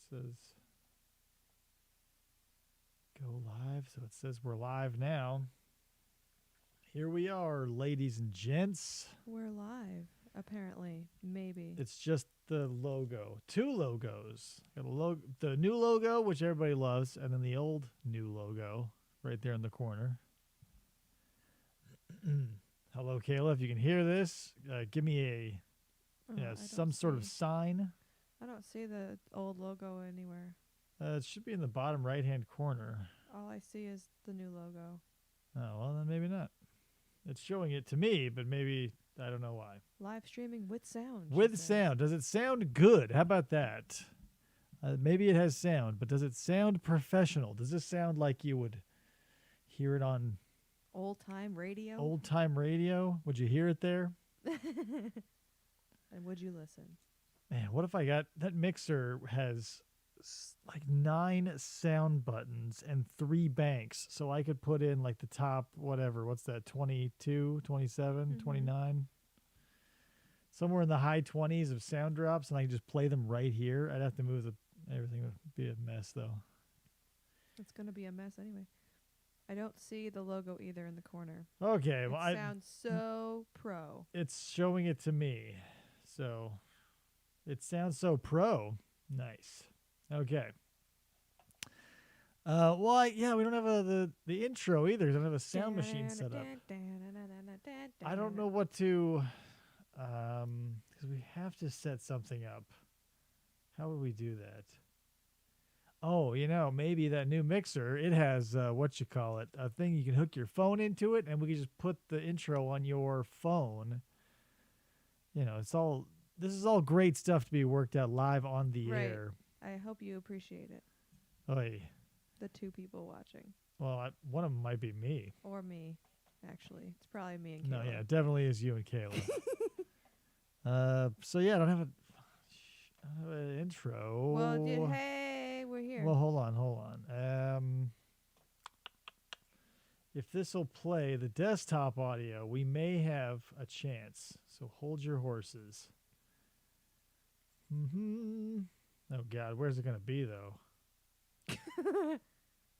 says go live. So it says we're live now. Here we are, ladies and gents. We're live, apparently. Maybe. It's just the logo. Two logos. Got a the new logo, which everybody loves, and then the old new logo right there in the corner. Hello, Kayla. If you can hear this, give me some sort of sign. I don't see the old logo anywhere. It should be in the bottom right-hand corner. All I see is the new logo. Oh, well, then maybe not. It's showing it to me, but maybe I don't know why. Live streaming with sound. With sound. Does it sound good? How about that? Maybe it has sound, but does it sound professional? Does this sound like you would hear it on old-time radio? Old-time radio? Would you hear it there? And would you listen? Man, what if I got that mixer has like 9 sound buttons and 3 banks, so I could put in like the top whatever, what's that, 22, 27, 29, somewhere in the high 20s of sound drops, and I could just play them right here. I'd have to move everything would be a mess though. It's going to be a mess anyway. I don't see the logo either in the corner. Okay, well, it sounds so pro. It's showing it to me, so it sounds so pro. Nice. Okay. Well, yeah, we don't have the intro either. We don't have a sound machine set up. I don't know what to, because we have to set something up. How would we do that? Oh, maybe that new mixer, it has, a thing you can hook your phone into it, and we can just put the intro on your phone. This is all great stuff to be worked out live on the air. I hope you appreciate it. Oy. The 2 people watching. Well, one of them might be me. Or me, actually. It's probably me and Kayla. No, yeah, it definitely is you and Kayla. So, yeah, I don't have an intro. Well, hey, we're here. Well, hold on. If this will play the desktop audio, we may have a chance. So hold your horses. Oh, God, where's it going to be, though? It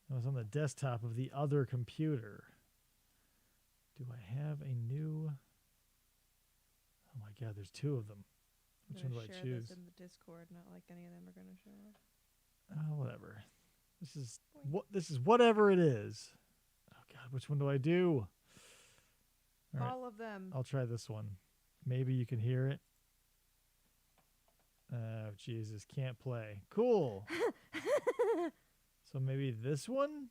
was on the desktop of the other computer. Do I have a new... Oh, my God, there's 2 of them. Which one do I choose? This in the Discord, not like any of them are going to show up. Oh, whatever. This is whatever it is. Oh, God, which one do I do? All of them. I'll try this one. Maybe you can hear it. Oh, Jesus, can't play. Cool. So maybe this one?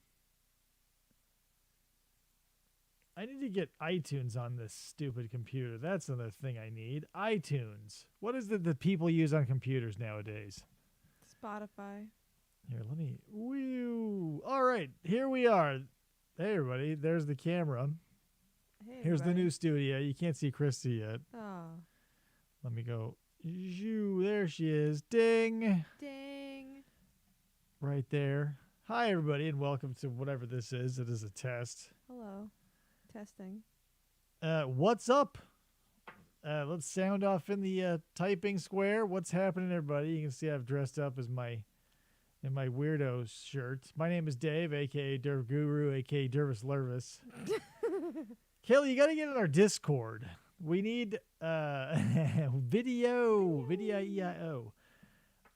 I need to get iTunes on this stupid computer. That's another thing I need. iTunes. What is it that people use on computers nowadays? Spotify. Here, let me... Woo! All right, here we are. Hey, everybody. There's the camera. Hey, here's the new studio. You can't see Christy yet. Oh. Let me go... There she is. Ding. Ding. Right there. Hi, everybody, and welcome to whatever this is. It is a test. Hello. Testing. What's up? Let's sound off in the typing square. What's happening, everybody? You can see I've dressed up as in my weirdo shirt. My name is Dave, a.k.a. Derv Guru, a.k.a. Dervis Lervis. Kelly, you got to get in our Discord. We need video EIO.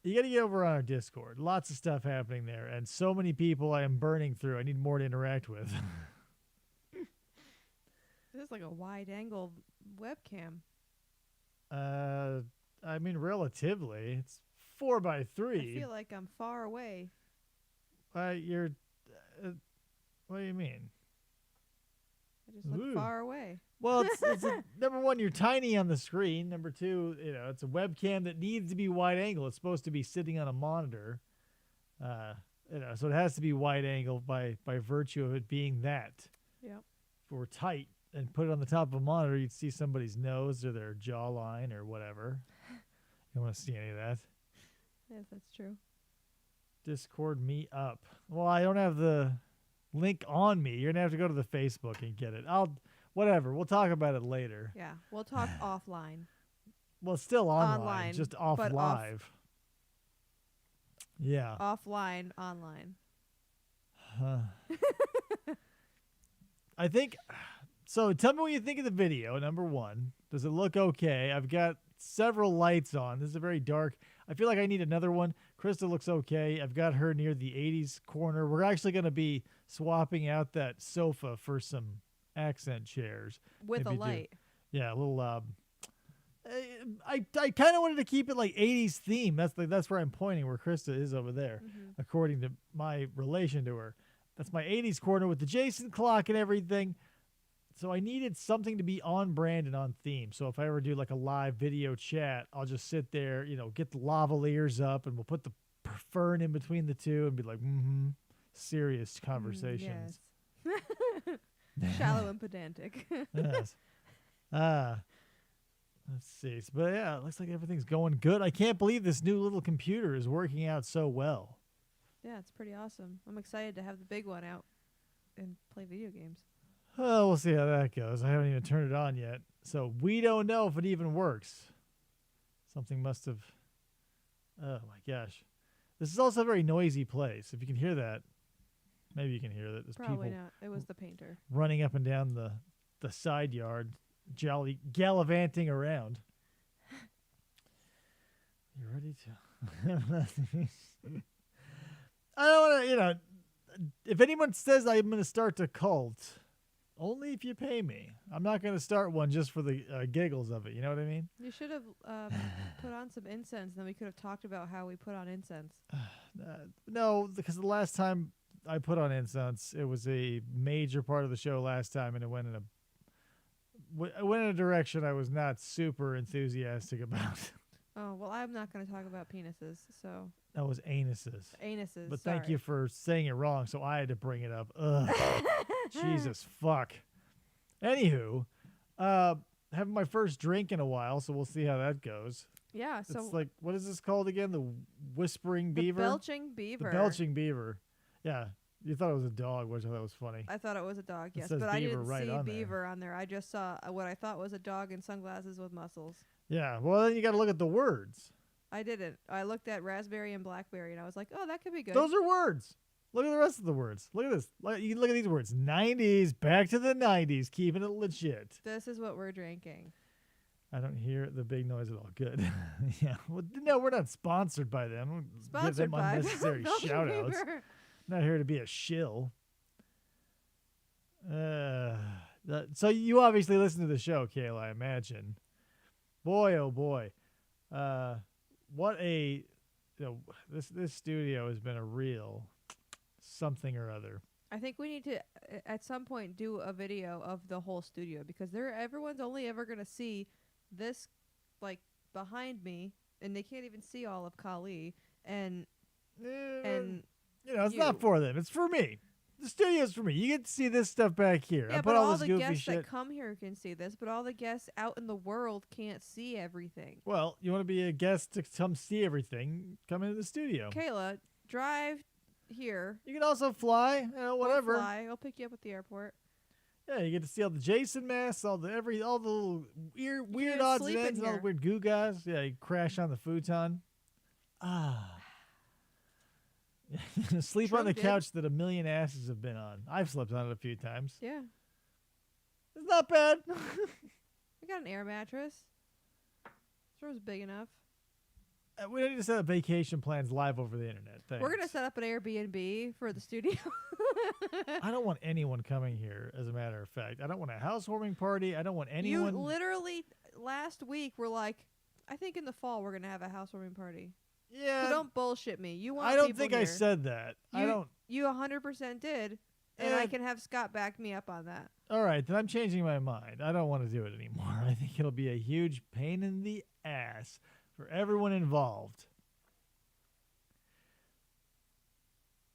You got to get over on our Discord. Lots of stuff happening there, and so many people I am burning through. I need more to interact with. This is like a wide-angle webcam. I mean, relatively. It's 4x3. I feel like I'm far away. You're... what do you mean? I just look far away. Well, it's number one, you're tiny on the screen. Number 2, it's a webcam that needs to be wide angle. It's supposed to be sitting on a monitor. So it has to be wide angle by virtue of it being that. Yep. If we're tight and put it on the top of a monitor, you'd see somebody's nose or their jawline or whatever. You don't want to see any of that. Yes, that's true. Discord me up. Well, I don't have the link on me. You're going to have to go to the Facebook and get it. Whatever. We'll talk about it later. Yeah, we'll talk offline. Well, it's still online, just off live. Yeah. Offline, online. Huh. I think so. Tell me what you think of the video. Number one, does it look okay? I've got several lights on. This is a very dark. I feel like I need another one. Krista looks okay. I've got her near the 80s corner. We're actually going to be swapping out that sofa for some accent chairs. With Maybe a light. Yeah, a little. I kind of wanted to keep it like 80s theme. That's where I'm pointing, where Krista is over there, according to my relation to her. That's my 80s corner with the Jason clock and everything. So I needed something to be on brand and on theme. So if I ever do like a live video chat, I'll just sit there, get the lavaliers up, and we'll put the fern in between the two and be like, serious conversations. Yes. Shallow and pedantic. Yes. Let's see. But yeah, it looks like everything's going good. I can't believe this new little computer is working out so well. Yeah, it's pretty awesome. I'm excited to have the big one out and play video games. Oh, we'll see how that goes. I haven't even turned it on yet. So we don't know if it even works. Something must have... Oh, my gosh. This is also a very noisy place. If you can hear that, maybe you can hear that. There's Probably people not. It was the painter. running up and down the side yard, jolly gallivanting around. You ready to... I don't want to, if anyone says I'm going to start a cult, only if you pay me. I'm not going to start one just for the giggles of it. You know what I mean? You should have put on some incense, and then we could have talked about how we put on incense. No, because the last time I put on incense, it was a major part of the show last time, and it went in a direction I was not super enthusiastic about. Oh, well, I'm not going to talk about penises, so... That was anuses. Anuses, But sorry. thank you for saying it wrong, so I had to bring it up. Ugh. Jesus fuck. Anywho, having my first drink in a while, so we'll see how that goes. Yeah, so... It's like, what is this called again? The whispering beaver? The belching beaver. The belching beaver. Yeah. You thought it was a dog, which I thought was funny. I thought it was a dog, yes. says But I beaver didn't right see on beaver on there. I just saw what I thought was a dog in sunglasses with muscles. Yeah. Well, then you got to look at the words. I didn't. I looked at raspberry and blackberry, and I was like, oh, that could be good. Those are words. Look at the rest of the words. Look at this. You look at these words. 90s. Back to the 90s. Keeping it legit. This is what we're drinking. I don't hear the big noise at all. Good. Yeah. Well, no, we're not sponsored by them. Sponsored Give them by unnecessary Belching shout outs. Beaver. Not here to be a shill. So you obviously listen to the show, Kayla, I imagine. Boy, oh boy. What a... this studio has been a real something or other. I think we need to, at some point, do a video of the whole studio, because everyone's only ever going to see this, like, behind me, and they can't even see all of Kali, and it's not for them. It's for me. The studio's for me. You get to see this stuff back here. Yeah, I but put all all this the goofy guests shit. that come here can see this, but all the guests out in the world can't see everything. Well, you want to be a guest to come see everything, come into the studio. Kayla, drive here. You can also fly, whatever. I'll fly. I'll pick you up at the airport. Yeah, you get to see all the Jason masks, all the little weird can odds and sleep in ends, and all the here. weird goo guys. Yeah, you crash on the futon. Sleep on the Trump did. couch that a million asses have been on. I've slept on it a few times. Yeah. It's not bad. We got an air mattress. This room's big enough. We don't need to set up vacation plans live over the internet. Thanks. We're going to set up an Airbnb for the studio. I don't want anyone coming here, as a matter of fact. I don't want a housewarming party. I don't want anyone. You literally, last week, were like, I think in the fall we're going to have a housewarming party. Yeah. So don't bullshit me. You want I don't people think here. I said that. I don't. You 100% did. And I can have Scott back me up on that. All right, then I'm changing my mind. I don't want to do it anymore. I think it'll be a huge pain in the ass for everyone involved.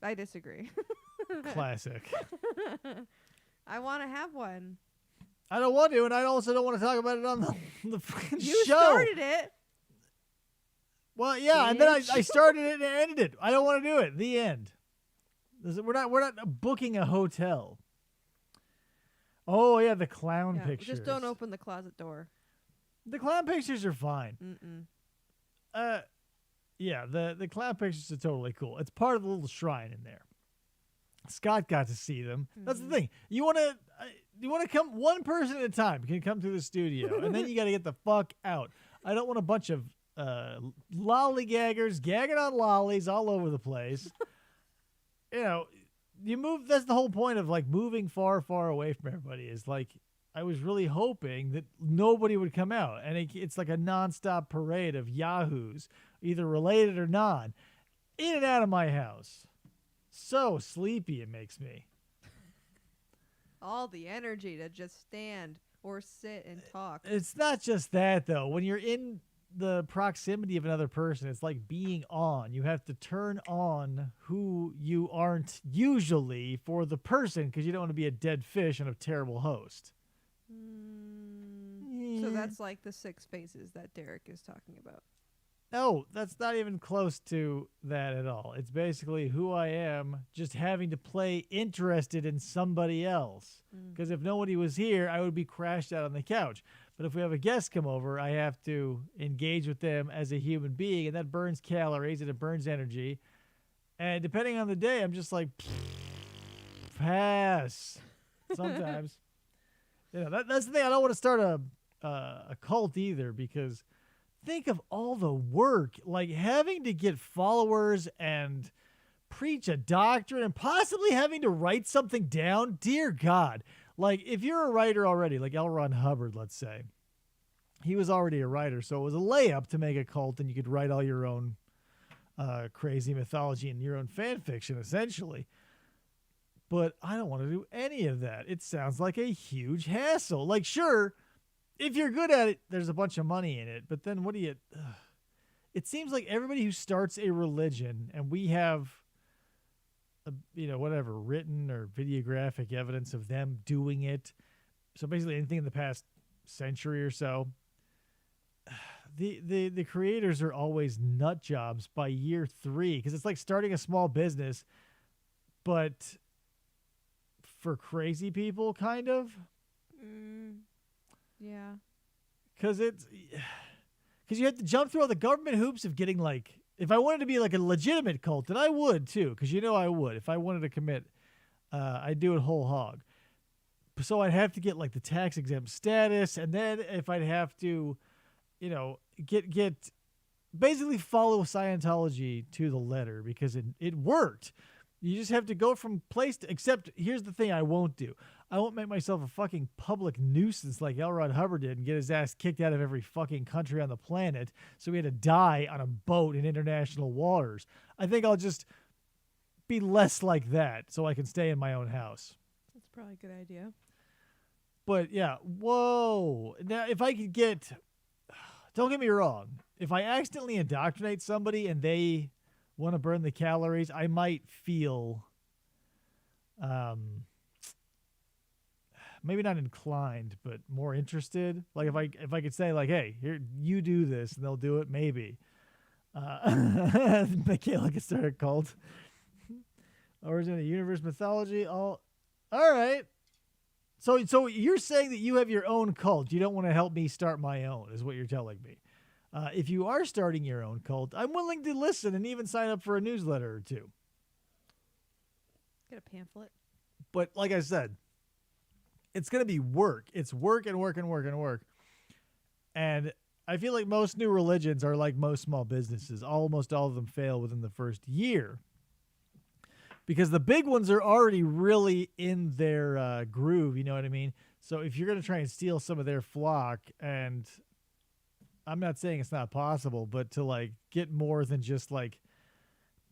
I disagree. Classic. I want to have one. I don't want to, and I also don't want to talk about it on the fucking You show. started it. Well, yeah, and then I Bitch. started it and ended it. I don't want to do it. The end. We're not booking a hotel. Oh yeah, the clown Yeah, pictures. just don't open the closet door. The clown pictures are fine. Mm-mm. Yeah, the clown pictures are totally cool. It's part of the little shrine in there. Scott got to see them. That's the thing. You want to come one person at a time. You can come through the studio, and then you got to get the fuck out. I don't want a bunch of lollygaggers gagging on lollies all over the place. You move. That's the whole point of like moving far, far away from everybody. Is like I was really hoping that nobody would come out, and it's like a nonstop parade of yahoos, either related or non, in and out of my house. So sleepy it makes me. All the energy to just stand or sit and talk. It's not just that, though. When you're in the proximity of another person, it's like being on. You have to turn on who you aren't usually for the person because you don't want to be a dead fish and a terrible host. So that's like the 6 faces that Derek is talking about. No, that's not even close to that at all. It's basically who I am, just having to play interested in somebody else. Because if nobody was here, I would be crashed out on the couch. But if we have a guest come over, I have to engage with them as a human being, and that burns calories and it burns energy. And depending on the day, I'm just like, pass. Sometimes. That's the thing. I don't want to start a cult either, because think of all the work, like having to get followers and preach a doctrine and possibly having to write something down. Dear God. Like if you're a writer already, like L. Ron Hubbard, let's say, he was already a writer. So it was a layup to make a cult and you could write all your own crazy mythology and your own fan fiction, essentially. But I don't want to do any of that. It sounds like a huge hassle. Like, sure, if you're good at it, there's a bunch of money in it. But then what do you... It seems like everybody who starts a religion, and we have, whatever, written or videographic evidence of them doing it. So basically anything in the past century or so. The creators are always nut jobs by year 3. Because it's like starting a small business, but for crazy people, kind of. Yeah. Because you have to jump through all the government hoops of getting, like, if I wanted to be like a legitimate cult, then I would too, because I would. If I wanted to commit, I'd do it whole hog. So I'd have to get like the tax exempt status, and then if I'd have to, get basically follow Scientology to the letter, because it worked. You just have to go from place to, except here's the thing I won't do. I won't make myself a fucking public nuisance like L. Ron Hubbard did and get his ass kicked out of every fucking country on the planet, so he had to die on a boat in international waters. I think I'll just be less like that so I can stay in my own house. That's probably a good idea. But yeah, whoa. Now, if I could get, don't get me wrong, if I accidentally indoctrinate somebody and they want to burn the calories, I might feel maybe not inclined, but more interested. Like if I could say like, hey, here, you do this, and they'll do it, maybe. Michaela could start a cult. Origin of the universe, mythology, all right. So you're saying that you have your own cult. You don't want to help me start my own, is what you're telling me. If you are starting your own cult, I'm willing to listen and even sign up for a newsletter or two. Get a pamphlet. But like I said, it's going to be work. It's work and work and work and work. And I feel like most new religions are like most small businesses. Almost all of them fail within the first year, because the big ones are already really in their groove. You know what I mean? So if you're going to try and steal some of their flock, and I'm not saying it's not possible, but to like get more than just like,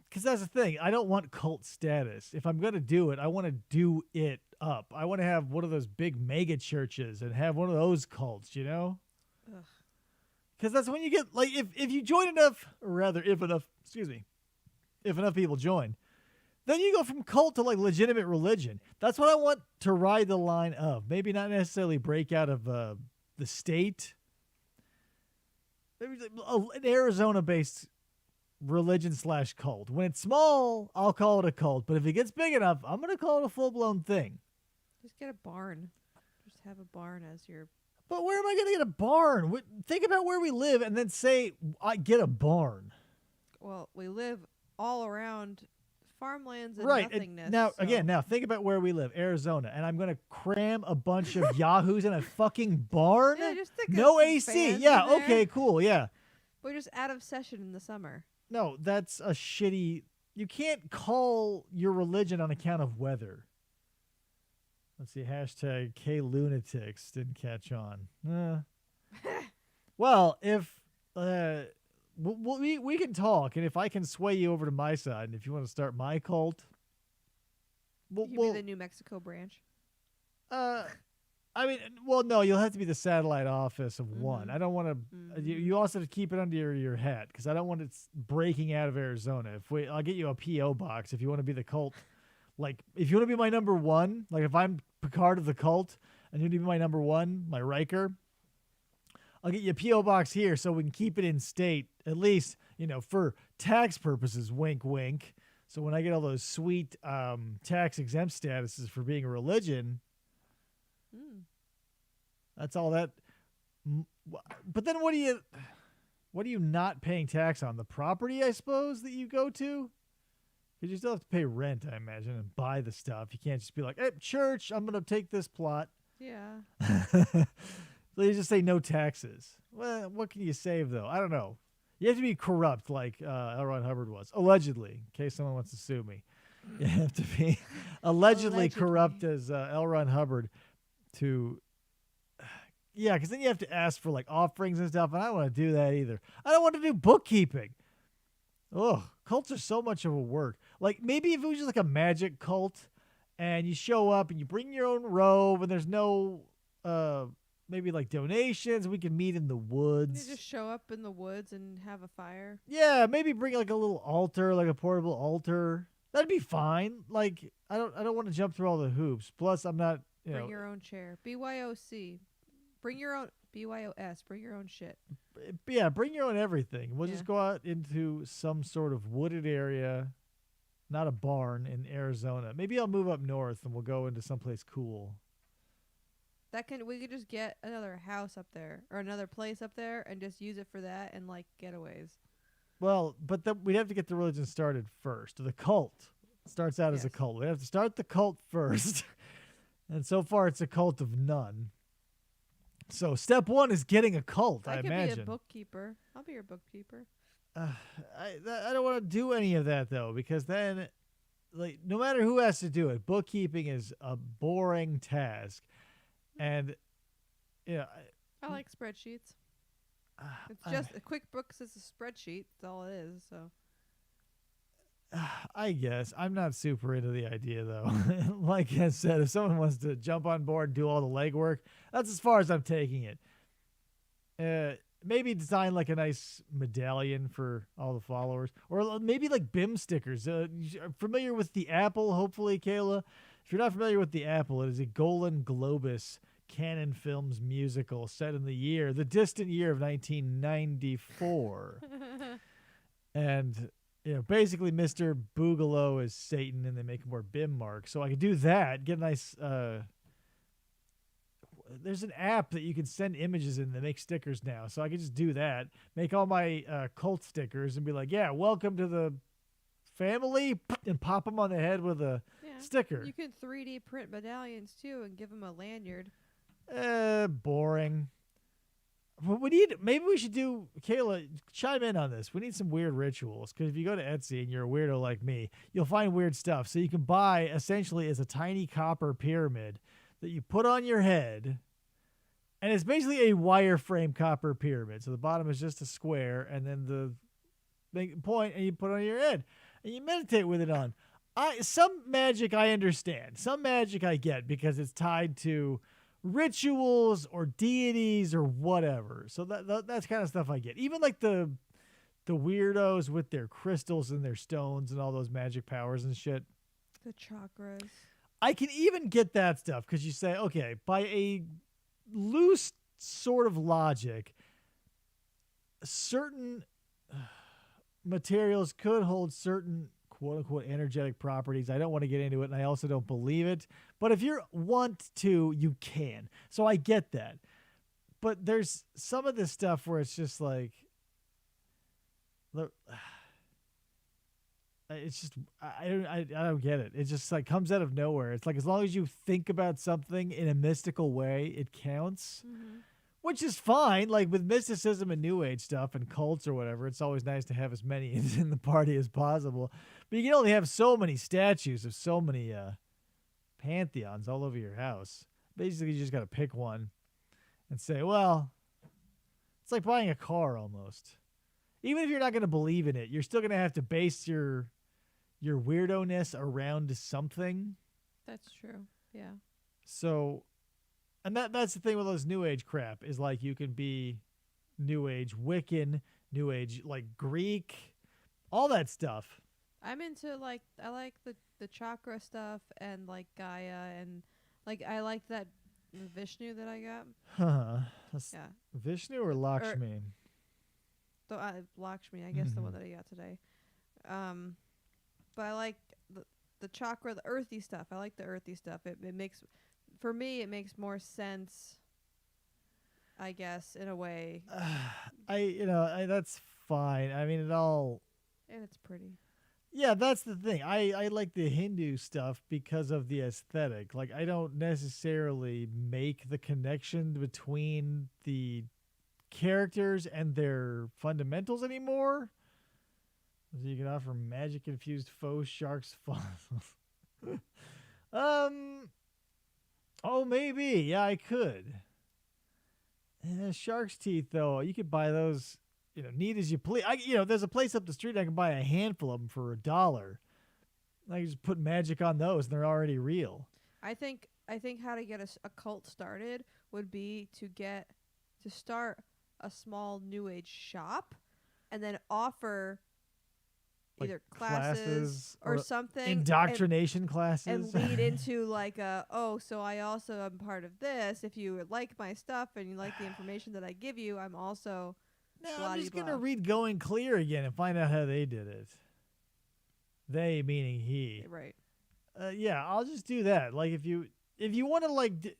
because that's the thing. I don't want cult status. If I'm going to do it, I want to do it up. I want to have one of those big mega churches and have one of those cults, Because that's when you get, like, if you join enough, or rather, if enough people join, then you go from cult to like legitimate religion. That's what I want to ride the line of. Maybe not necessarily break out of the state. Maybe an Arizona-based religion / cult. When it's small, I'll call it a cult. But if it gets big enough, I'm going to call it a full-blown thing. Just get a barn. Just have a barn as your... But where am I going to get a barn? Think about where we live and then say, I get a barn. Well, we live all around farmlands and Right. nothingness. Now, so- again, now think about where we live, Arizona, and I'm going to cram a bunch of yahoos in a fucking barn? Yeah, just stick No some AC. fans Yeah, in there. okay, cool. Yeah. We're just out of session in the summer. No, that's a shitty. You can't call your religion on account of weather. Let's see. Hashtag KLunatics didn't catch on. Well, if we can talk, and if I can sway you over to my side, and if you want to start my cult, You be the New Mexico branch. I mean, well, no, you'll have to be the satellite office of one. Mhm. I don't want to. You also have to keep it under your hat because I don't want it breaking out of Arizona. I'll get you a PO box if you want to be the cult. Like, if you want to be my number one, like if I'm Picard of the cult and you want to be my number one, my Riker, I'll get you a PO box here so we can keep it in state, at least, for tax purposes. Wink, wink. So when I get all those sweet tax exempt statuses for being a religion. That's all that. But then what are you not paying tax on? The property, I suppose, that you go to? Because you still have to pay rent, I imagine, and buy the stuff. You can't just be like, hey, church, I'm going to take this plot. Yeah. So you just say no taxes. Well, what can you save, though? I don't know. You have to be corrupt like L. Ron Hubbard was, allegedly, in case someone wants to sue me. You have to be allegedly corrupt as L. Ron Hubbard to... Yeah, because then you have to ask for like offerings and stuff, and I don't want to do that either. I don't want to do bookkeeping. Ugh, cults are so much of a work. Like, maybe if it was just like a magic cult, and you show up and you bring your own robe, and there's no, maybe like donations, we can meet in the woods. You just show up in the woods and have a fire. Yeah, maybe bring like a little altar, like a portable altar. That'd be fine. Like, I don't want to jump through all the hoops. Plus, I'm not, Bring your own chair. BYOC. Bring your own BYOS. Bring your own shit. Yeah, bring your own everything. We'll Yeah. just go out into some sort of wooded area, not a barn in Arizona. Maybe I'll move up north and we'll go into someplace cool. We could just get another house up there or another place up there and just use it for that and like getaways. Well, but we'd have to get the religion started first. The cult starts out as a Yes. cult. We have to start the cult first. And so far it's a cult of none. So step one is getting a cult, I could imagine. be a bookkeeper. I'll be your bookkeeper. I don't want to do any of that though, because then, like, no matter who has to do it, bookkeeping is a boring task, and I like spreadsheets. It's just QuickBooks is a spreadsheet. That's all it is. So I guess I'm not super into the idea though. Like I said, if someone wants to jump on board and do all the legwork, that's as far as I'm taking it. Maybe design like a nice medallion for all the followers, or maybe like BIM stickers. You're familiar with the Apple, hopefully, Kayla? If you're not familiar with the Apple, it is a Golan Globus Canon Films musical set in the distant year of 1994. And basically Mr. Boogaloo is Satan, and they make him wear BIM marks. So I could do that, get a nice... there's an app that you can send images in that make stickers now. So I could just do that, make all my cult stickers, and be like, yeah, welcome to the family, and pop them on the head with a sticker. You can 3D print medallions too and give them a lanyard. Boring. Maybe we should do, Kayla, chime in on this. We need some weird rituals, because if you go to Etsy and you're a weirdo like me, you'll find weird stuff. So you can buy, essentially, as a tiny copper pyramid that you put on your head, and it's basically a wireframe copper pyramid. So the bottom is just a square, and then the big point, and you put it on your head, and you meditate with it on. Some magic I understand. Some magic I get, because it's tied to rituals or deities or whatever. So that's kind of stuff I get. Even like the weirdos with their crystals and their stones and all those magic powers and shit. The chakras. I can even get that stuff, because you say, okay, by a loose sort of logic, certain materials could hold certain quote-unquote energetic properties. I don't want to get into it, and I also don't believe it. But if you want to, you can. So I get that. But there's some of this stuff where it's just like, look, it's just I don't get it. It just like comes out of nowhere. It's like as long as you think about something in a mystical way, it counts, which is fine. Like with mysticism and New Age stuff and cults or whatever, it's always nice to have as many in the party as possible. But you can only have so many statues of so many pantheons all over your house. Basically, you just got to pick one and say, well, it's like buying a car almost. Even if you're not going to believe in it, you're still going to have to base your weirdo-ness around something. That's true. Yeah. So, and that's the thing with those New Age crap is like you can be New Age Wiccan, New Age like Greek, all that stuff. I'm into like I like the chakra stuff and like Gaia and like I like that Vishnu that I got. Huh. Yeah. Vishnu or Lakshmi? Lakshmi, I guess the one that I got today. But I like the chakra, the earthy stuff. I like the earthy stuff. It makes, for me, it makes more sense, I guess, in a way. That's fine. I mean, it all. And it's pretty. Yeah, that's the thing. I like the Hindu stuff because of the aesthetic. Like, I don't necessarily make the connection between the characters and their fundamentals anymore. So you can offer magic infused faux sharks fossils. Oh, maybe. Yeah, I could. Shark's teeth, though, you could buy those, neat as you please. There's a place up the street I can buy a handful of them for $1. I can just put magic on those, and they're already real. I think how to get a cult started would be to start a small New Age shop, and then offer either classes or something, indoctrination classes, and lead into like so I also am part of this. If you like my stuff and you like the information that I give you, I'm also. No, I'm just gonna read Going Clear again and find out how they did it. They meaning he, right? Yeah, I'll just do that. Like if you want to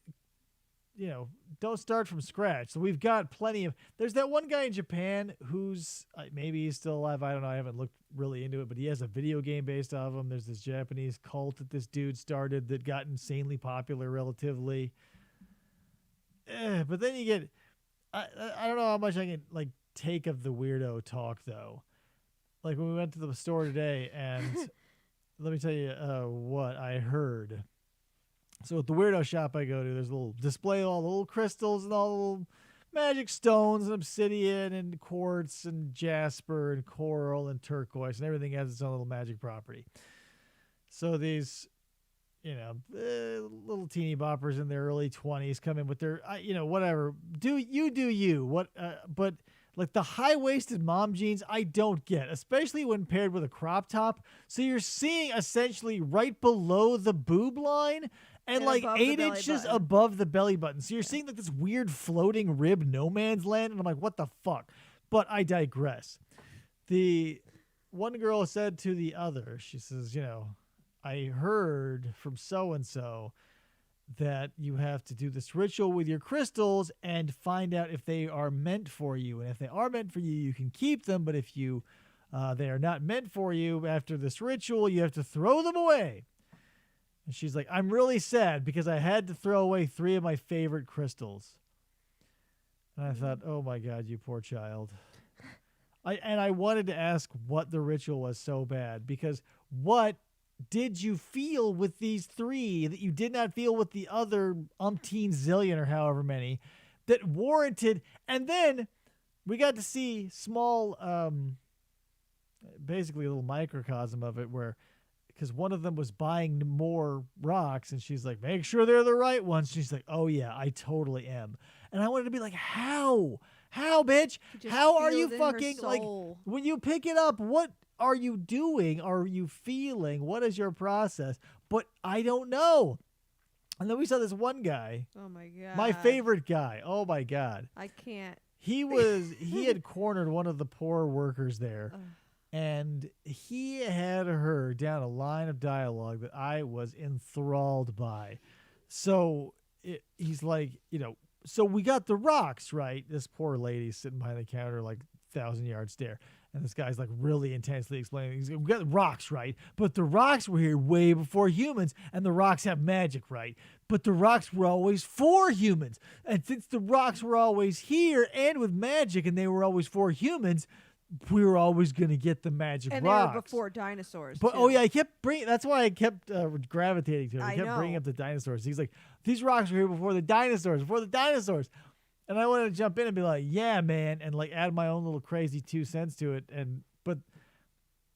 don't start from scratch. So we've got plenty of. There's that one guy in Japan who's maybe he's still alive. I don't know. I haven't looked really into it, but he has a video game based off him. There's this Japanese cult that this dude started that got insanely popular relatively. But then you get. I don't know how much I can take of the weirdo talk though. Like when we went to the store today, and let me tell you what I heard. So at the weirdo shop I go to, there's a little display of all the little crystals and all the little magic stones and obsidian and quartz and jasper and coral and turquoise, and everything has its own little magic property. So these, little teeny boppers in their early 20s come in with their, whatever. Do you. What? But like the high-waisted mom jeans, I don't get, especially when paired with a crop top. So you're seeing essentially right below the boob line, and like 8 inches above the belly button. So you're seeing like this weird floating rib no man's land. And I'm like, what the fuck? But I digress. The one girl said to the other, she says, I heard from so-and-so that you have to do this ritual with your crystals and find out if they are meant for you. And if they are meant for you, you can keep them. But if they are not meant for you after this ritual, you have to throw them away. And she's like, I'm really sad because I had to throw away 3 of my favorite crystals. And I thought, oh my God, you poor child. I wanted to ask what the ritual was so bad, because what did you feel with these 3 that you did not feel with the other umpteen zillion or however many that warranted? And then we got to see small, basically a little microcosm of it where, because one of them was buying more rocks, and she's like, make sure they're the right ones. She's like, oh yeah, I totally am. And I wanted to be like, how, bitch? How are you fucking, like, when you pick it up, what are you doing? Are you feeling? What is your process? But I don't know. And then we saw this one guy. Oh my God. My favorite guy. Oh my God. I can't. He had cornered one of the poor workers there. And he had her down a line of dialogue that I was enthralled by. So he's like, so we got the rocks, right? This poor lady sitting behind the counter, like 1,000 yard stare. And this guy's like really intensely explaining. He's like, we got the rocks, right? But the rocks were here way before humans, and the rocks have magic, right? But the rocks were always for humans. And since the rocks were always here and with magic, and they were always for humans, we were always going to get the magic And rocks. they were before dinosaurs. But too. oh yeah, I kept bringing. That's why I kept gravitating to it. I I kept bringing know. up the dinosaurs. He's like, these rocks were here before the dinosaurs. And I wanted to jump in and be like, yeah, man, and like add my own little crazy 2 cents to it. But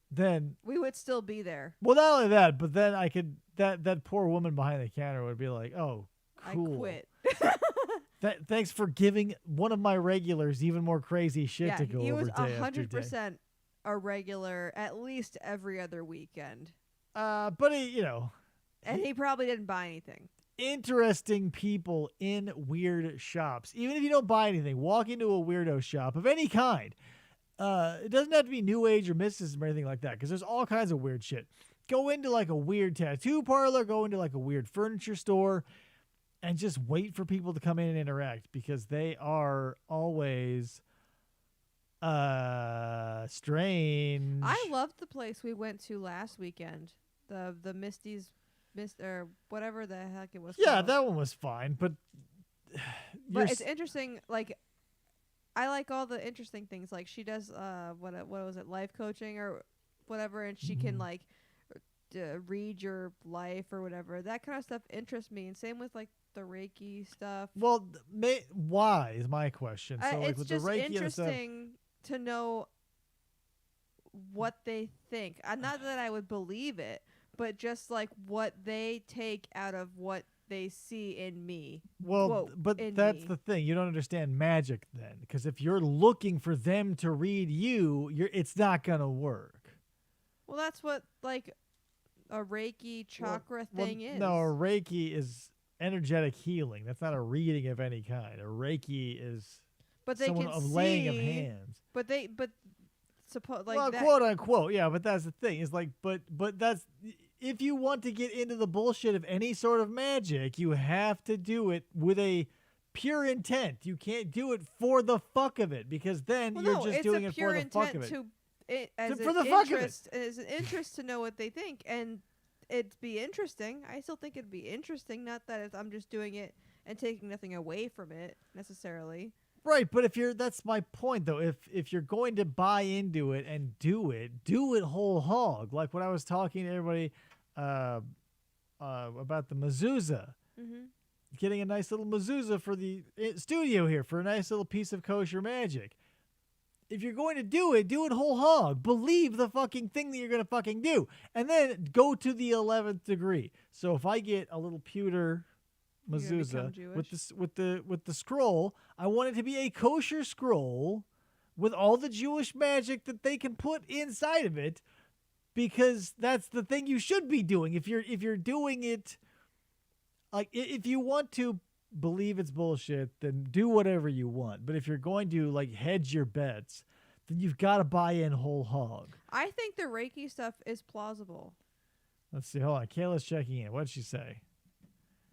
then, we would still be there. well, not only that, but then I could that poor woman behind the counter would be like, oh, cool. I quit. Thanks for giving one of my regulars even more crazy shit Yeah, to go he over was day after day. 100% a regular at least every other weekend. But he, And he probably didn't buy anything. interesting people in weird shops. Even if you don't buy anything, walk into a weirdo shop of any kind. It doesn't have to be New Age or mysticism or anything like that, because there's all kinds of weird shit. Go into like a weird tattoo parlor, go into like a weird furniture store, and just wait for people to come in and interact, because they are always strange. I loved the place we went to last weekend. The Misty's or whatever the heck it was. Yeah, called. that one was fine, but But it's interesting. Like, I like all the interesting things. Like, she does what was it, life coaching or whatever, and she can like read your life or whatever. That kind of stuff interests me, and same with like the Reiki stuff. well, why is my question. So like It's with the just Reiki and stuff, interesting to know what they think. Not that I would believe it, but just like what they take out of what they see in me. well, quote, but in that's me. the thing. You don't understand magic then, because if you're looking for them to read you, it's not gonna work. Well, that's what like a Reiki chakra Well, thing is. no, a Reiki is energetic healing. That's not a reading of any kind. A Reiki is but they someone can of see, laying of hands. But suppose like well, that. quote unquote, yeah. But that's the thing. It's like, but that's if you want to get into the bullshit of any sort of magic, you have to do it with a pure intent. You can't do it for the fuck of it, because then Well, you're no, just it's doing a it pure for the fuck intent of it. to it as For an the fuck of it. interest, as an interest to know what they think, and it'd be interesting. I still think it'd be interesting. Not that I'm just doing it and taking nothing away from it necessarily. Right, but that's my point though. If you're going to buy into it and do it whole hog. Like when I was talking to everybody about the mezuzah, Mm-hmm. getting a nice little mezuzah for the studio here for a nice little piece of kosher magic. If you're going to do it whole hog. Believe the fucking thing that you're going to fucking do. And then go to the 11th degree. So if I get a little pewter You're gonna become mezuzah with the scroll, I want it to be a kosher scroll with all the Jewish magic that they can put inside of it, because that's the thing you should be doing. If you're doing it, like if you want to believe it's bullshit, then do whatever you want. But if you're going to like hedge your bets, then you've got to buy in whole hog. I think the Reiki stuff is plausible. Let's see. Hold on. Kayla's checking in. What'd she say?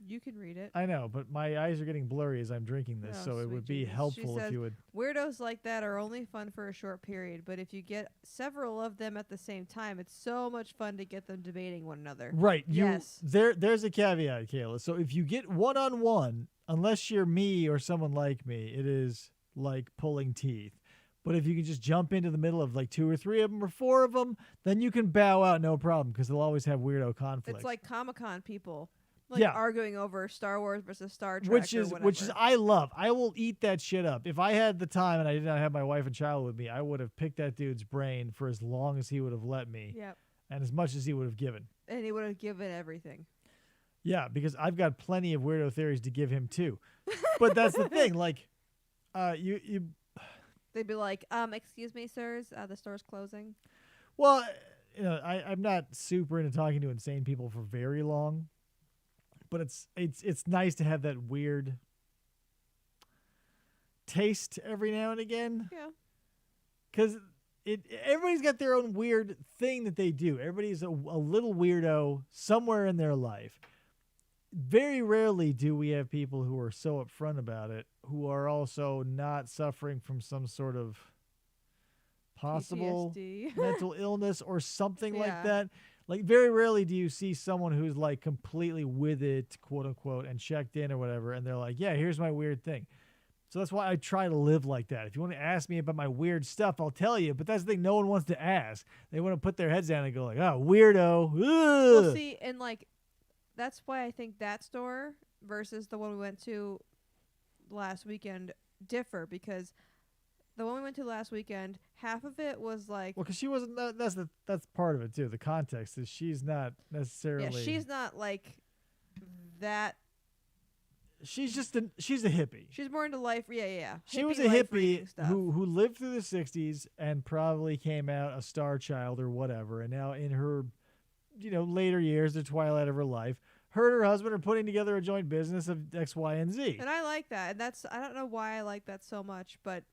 You can read it. I know, but my eyes are getting blurry as I'm drinking this, Oh, so it sweet would be Jesus. helpful She if says, you would. Weirdos like that are only fun for a short period, but if you get several of them at the same time, it's so much fun to get them debating one another. Right. Yes. There's a caveat, Kayla. So if you get one-on-one, unless you're me or someone like me, it is like pulling teeth. But if you can just jump into the middle of like 2 or 3 of them or 4 of them, then you can bow out no problem, because they'll always have weirdo conflicts. It's like Comic-Con people. Like Yeah. arguing over Star Wars versus Star Trek, which or is whatever. I love. I will eat that shit up. If I had the time and I did not have my wife and child with me, I would have picked that dude's brain for as long as he would have let me, Yep. and as much as he would have given. And he would have given everything. Yeah, because I've got plenty of weirdo theories to give him too. But that's the thing. Like, you They'd be like, excuse me, sirs, the store's closing. well, I'm not super into talking to insane people for very long, but it's nice to have that weird taste every now and again, Yeah. because everybody's got their own weird thing that they do. Everybody's a little weirdo somewhere in their life. Very rarely do we have people who are so upfront about it, who are also not suffering from some sort of possible PTSD. mental illness or something like Yeah. that. Like very rarely do you see someone who's like completely with it, quote unquote, and checked in or whatever, and they're like, yeah, here's my weird thing. So that's why I try to live like that. If you want to ask me about my weird stuff, I'll tell you. But that's the thing, no one wants to ask. They want to put their heads down and go like, oh, weirdo. Ugh. Well, see, and like that's why I think that store versus the one we went to last weekend differ, because the one we went to last weekend, half of it was like, Well, because she wasn't. That's part of it too. The context is she's not necessarily. yeah, she's not like that. She's she's a hippie. She's more into life. Yeah, yeah. Yeah. She was a life hippie reading stuff. who lived through the 60s and probably came out a star child or whatever. And now in her, later years, the twilight of her life, her and her husband are putting together a joint business of X, Y, and Z. And I like that. And I don't know why I like that so much, but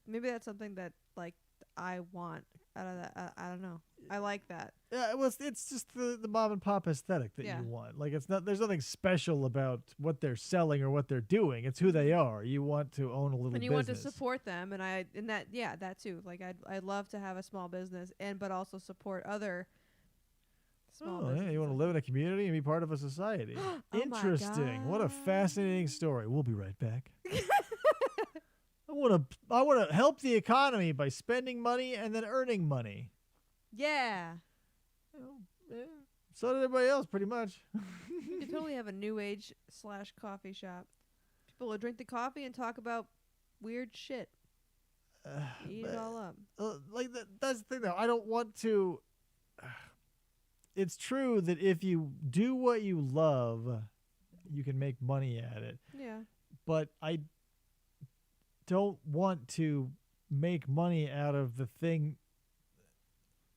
maybe that's something that like I want out of that. I don't know. I like that. Yeah, well, it's just the mom and pop aesthetic that Yeah. you want. Like there's nothing special about what they're selling or what they're doing. It's who they are. You want to own a little And you business. want to support them, and that too. Like I'd love to have a small business, but also support other small Oh, businesses. yeah, you want to live in a community and be part of a society. Oh my Interesting. What a God. fascinating story. We'll be right back. I want to help the economy by spending money and then earning money. Yeah, Well, yeah, so did everybody else, pretty much. you could totally have a new age / coffee shop. People will drink the coffee and talk about weird shit. Eat it But, all up. that's the thing, though. I don't want to. It's true that if you do what you love, you can make money at it. Yeah. But I don't want to make money out of the thing.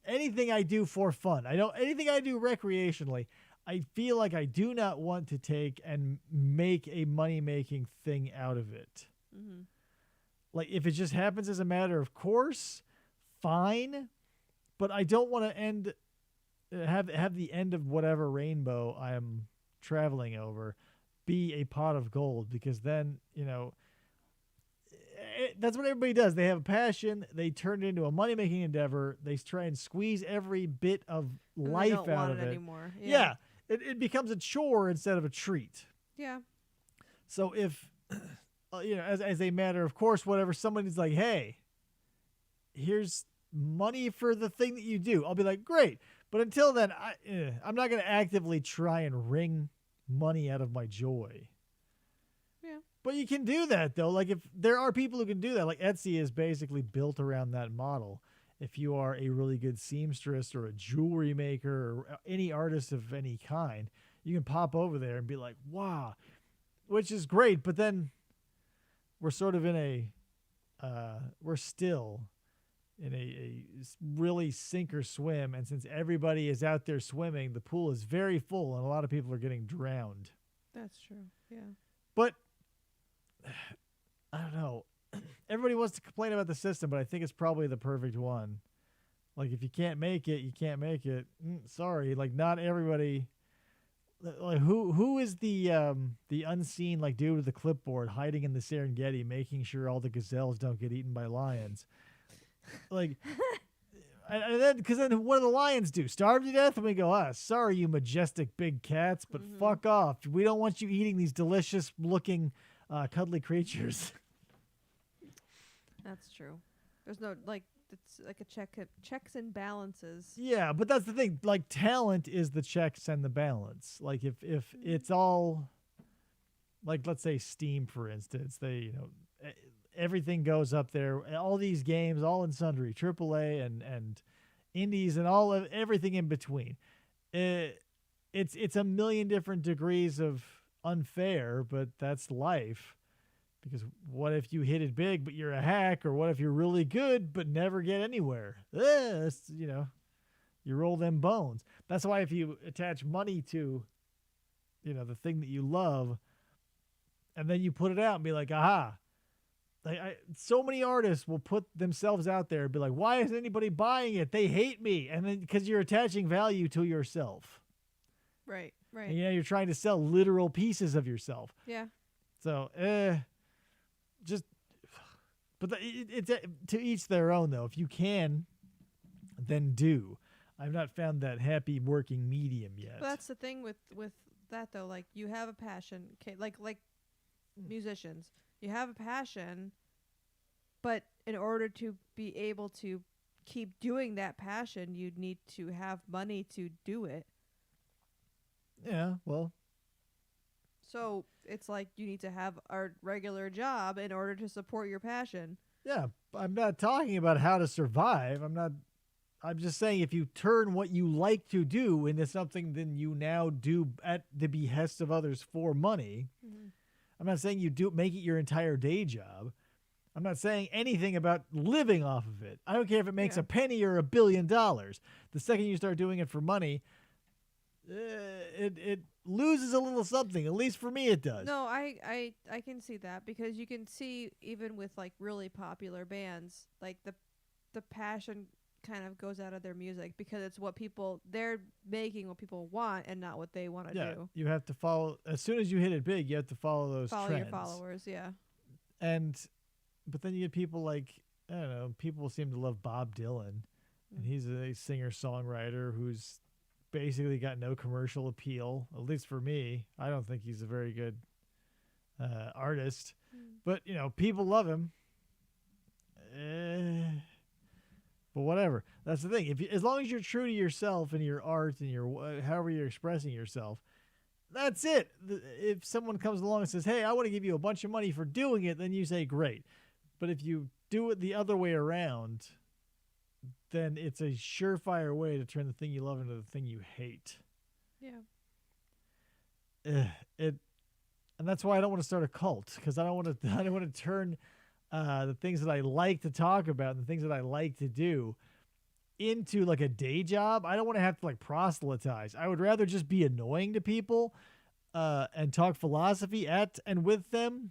Anything I do for fun. Anything I do recreationally. I feel like I do not want to take and make a money-making thing out of it. Mm-hmm. Like if it just happens as a matter of course, fine. But I don't want to have the end of whatever rainbow I am traveling over be a pot of gold, because then, that's what everybody does. They have a passion. They turn it into a money-making endeavor. They try and squeeze every bit of And life I don't out want of it it. anymore. Yeah. It becomes a chore instead of a treat. Yeah. So if, as a matter of course, whatever, somebody's like, hey, here's money for the thing that you do, I'll be like, great. But until then, I'm not going to actively try and wring money out of my joy. Yeah. But you can do that, though. Like, if there are people who can do that, like Etsy is basically built around that model. If you are a really good seamstress or a jewelry maker or any artist of any kind, you can pop over there and be like, wow, which is great. But then we're sort of we're still in a really sink or swim. And since everybody is out there swimming, the pool is very full and a lot of people are getting drowned. That's true. Yeah. But I don't know. Everybody wants to complain about the system, but I think it's probably the perfect one. Like, if you can't make it, you can't make it. Sorry. Like, not everybody. Like, who is the unseen, like, dude with the clipboard hiding in the Serengeti, making sure all the gazelles don't get eaten by lions? Like, and then, because then what do the lions do? Starve to death? And we go, sorry, you majestic big cats, but fuck off. We don't want you eating these delicious looking, cuddly creatures. That's true. There's no it's like a checks and balances. Yeah, but that's the thing. Like, talent is the checks and the balance. Like, if it's all, like, let's say Steam, for instance, everything goes up there. All these games, all in sundry, AAA and indies and everything in between. It's a million different degrees of unfair, but that's life. Because what if you hit it big, but you're a hack? Or what if you're really good, but never get anywhere? You roll them bones. That's why if you attach money to, the thing that you love, and then you put it out and be like, aha. So many artists will put themselves out there and be like, why isn't anybody buying it? They hate me. And then because you're attaching value to yourself. Right. And, you're trying to sell literal pieces of yourself. Yeah. So, just But it's to each their own, though. If you can, then do. I've not found that happy working medium yet. But that's the thing with that though. Like you have a passion, okay? Like musicians, you have a passion, but in order to be able to keep doing that passion, you need to have money to do it. Yeah, well. So it's like you need to have a regular job in order to support your passion. Yeah, I'm not talking about how to survive. I'm just saying if you turn what you like to do into something then you now do at the behest of others for money. Mm-hmm. I'm not saying you do make it your entire day job. I'm not saying anything about living off of it. I don't care if it makes a penny or $1 billion. The second you start doing it for money, it loses a little something. At least for me, it does. No, I can see that because you can see even with like really popular bands, like the passion kind of goes out of their music because it's what they're making what people want and not what they want to do. You have to follow as soon as you hit it big. You have to follow those follow trends. Your followers, yeah. But then you get people like I don't know. People seem to love Bob Dylan, and he's a singer-songwriter who's basically got no commercial appeal. At least for me, I don't think he's a very good artist. But people love him. But whatever. That's the thing. As long as you're true to yourself and your art and your however you're expressing yourself, that's it. If someone comes along and says, "Hey, I want to give you a bunch of money for doing it," then you say, "Great." But if you do it the other way around, then it's a surefire way to turn the thing you love into the thing you hate. Yeah. And that's why I don't want to start a cult because I don't want to turn the things that I like to talk about and the things that I like to do into like a day job. I don't want to have to like proselytize. I would rather just be annoying to people and talk philosophy at and with them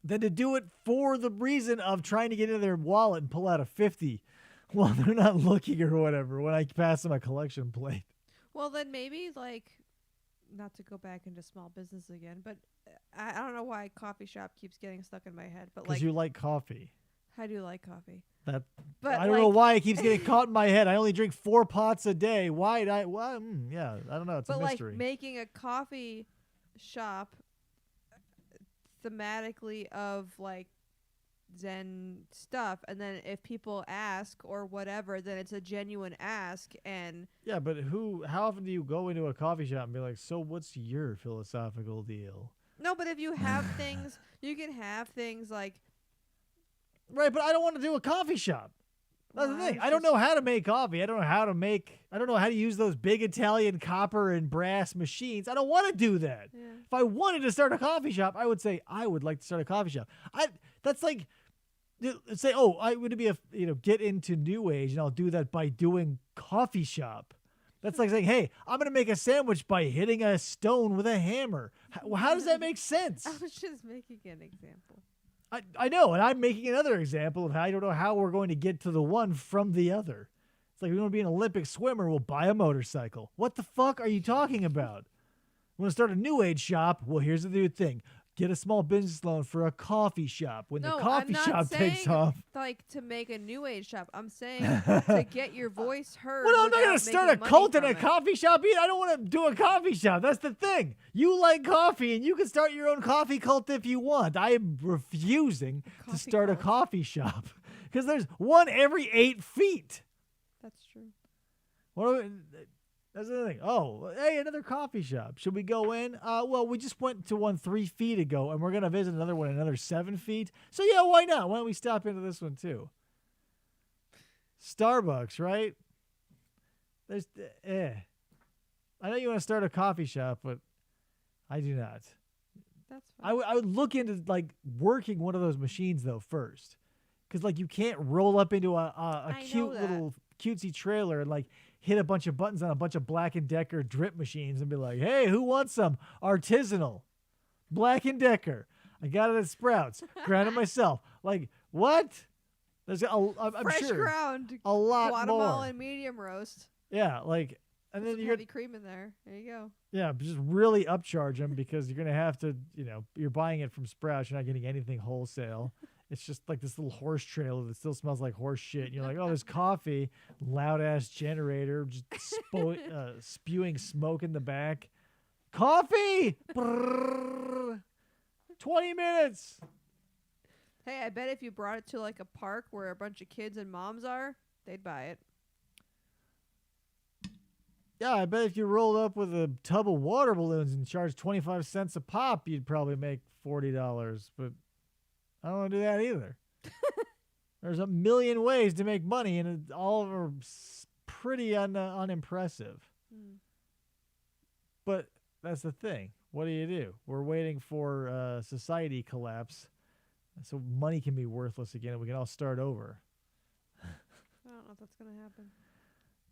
than to do it for the reason of trying to get into their wallet and pull out a 50 while they're not looking or whatever when I pass them a collection plate. Well, then maybe like not to go back into small business again, but I don't know why coffee shop keeps getting stuck in my head. But because you like coffee. I do like coffee. But I don't know why it keeps getting caught in my head. I only drink 4 pots a day. Why did I? Well, yeah, I don't know. It's a mystery. But like making a coffee shop thematically of like Zen stuff, and then if people ask or whatever, then it's a genuine ask. And yeah, but how often do you go into a coffee shop and be like, "So what's your philosophical deal?" No, but if you have things, you can have things like. Right, but I don't want to do a coffee shop. That's the thing. I don't know how to make coffee. I don't know how to use those big Italian copper and brass machines. I don't want to do that. Yeah. If I wanted to start a coffee shop, I would say I would like to start a coffee shop. That's like say, "Oh, I would be get into new age and I'll do that by doing coffee shop." That's like saying, "Hey, I'm going to make a sandwich by hitting a stone with a hammer." How does that make sense? I was just making an example. I know, and I'm making another example of how I don't know how we're going to get to the one from the other. It's like we want to be an Olympic swimmer, we'll buy a motorcycle. What the fuck are you talking about? We want to start a new age shop? Well, here's the new thing. Get a small business loan for a coffee shop. When the coffee shop takes off. Like to make a new age shop. I'm saying to get your voice heard. Well, I'm not going to start a cult in a coffee shop either. I don't want to do a coffee shop. That's the thing. You like coffee, and you can start your own coffee cult if you want. I am refusing to start a coffee shop because there's one every 8 feet. That's true. That's the thing. Oh, hey, another coffee shop. Should we go in? Well, we just went to one 3 feet ago, and we're going to visit another one another 7 feet. So, yeah, why not? Why don't we stop into this one, too? Starbucks, right? I know you want to start a coffee shop, but I do not. That's fine. I would look into, like, working one of those machines, though, first. Because, like, you can't roll up into a cute little cutesy trailer and, like, hit a bunch of buttons on a bunch of Black & Decker drip machines and be like, "Hey, who wants some artisanal Black & Decker? I got it at Sprouts. Ground it myself." Like, what? There's I'm fresh sure ground, a lot Guatemalan more. medium roast. Yeah, like, and then some you heavy cream in there. There you go. Yeah, just really upcharge them because you're gonna have to, you're buying it from Sprouts. You're not getting anything wholesale. it's just like this little horse trailer that still smells like horse shit. And you're like, oh, there's coffee, loud ass generator, just spewing smoke in the back. Coffee! Brrr. 20 minutes. Hey, I bet if you brought it to like a park where a bunch of kids and moms are, they'd buy it. Yeah, I bet if you rolled up with a tub of water balloons and charged 25 cents a pop, you'd probably make $40. But I don't want to do that either. There's a million ways to make money, and all of them are pretty unimpressive. Mm. But that's the thing. What do? We're waiting for society collapse so money can be worthless again and we can all start over. I don't know if that's going to happen.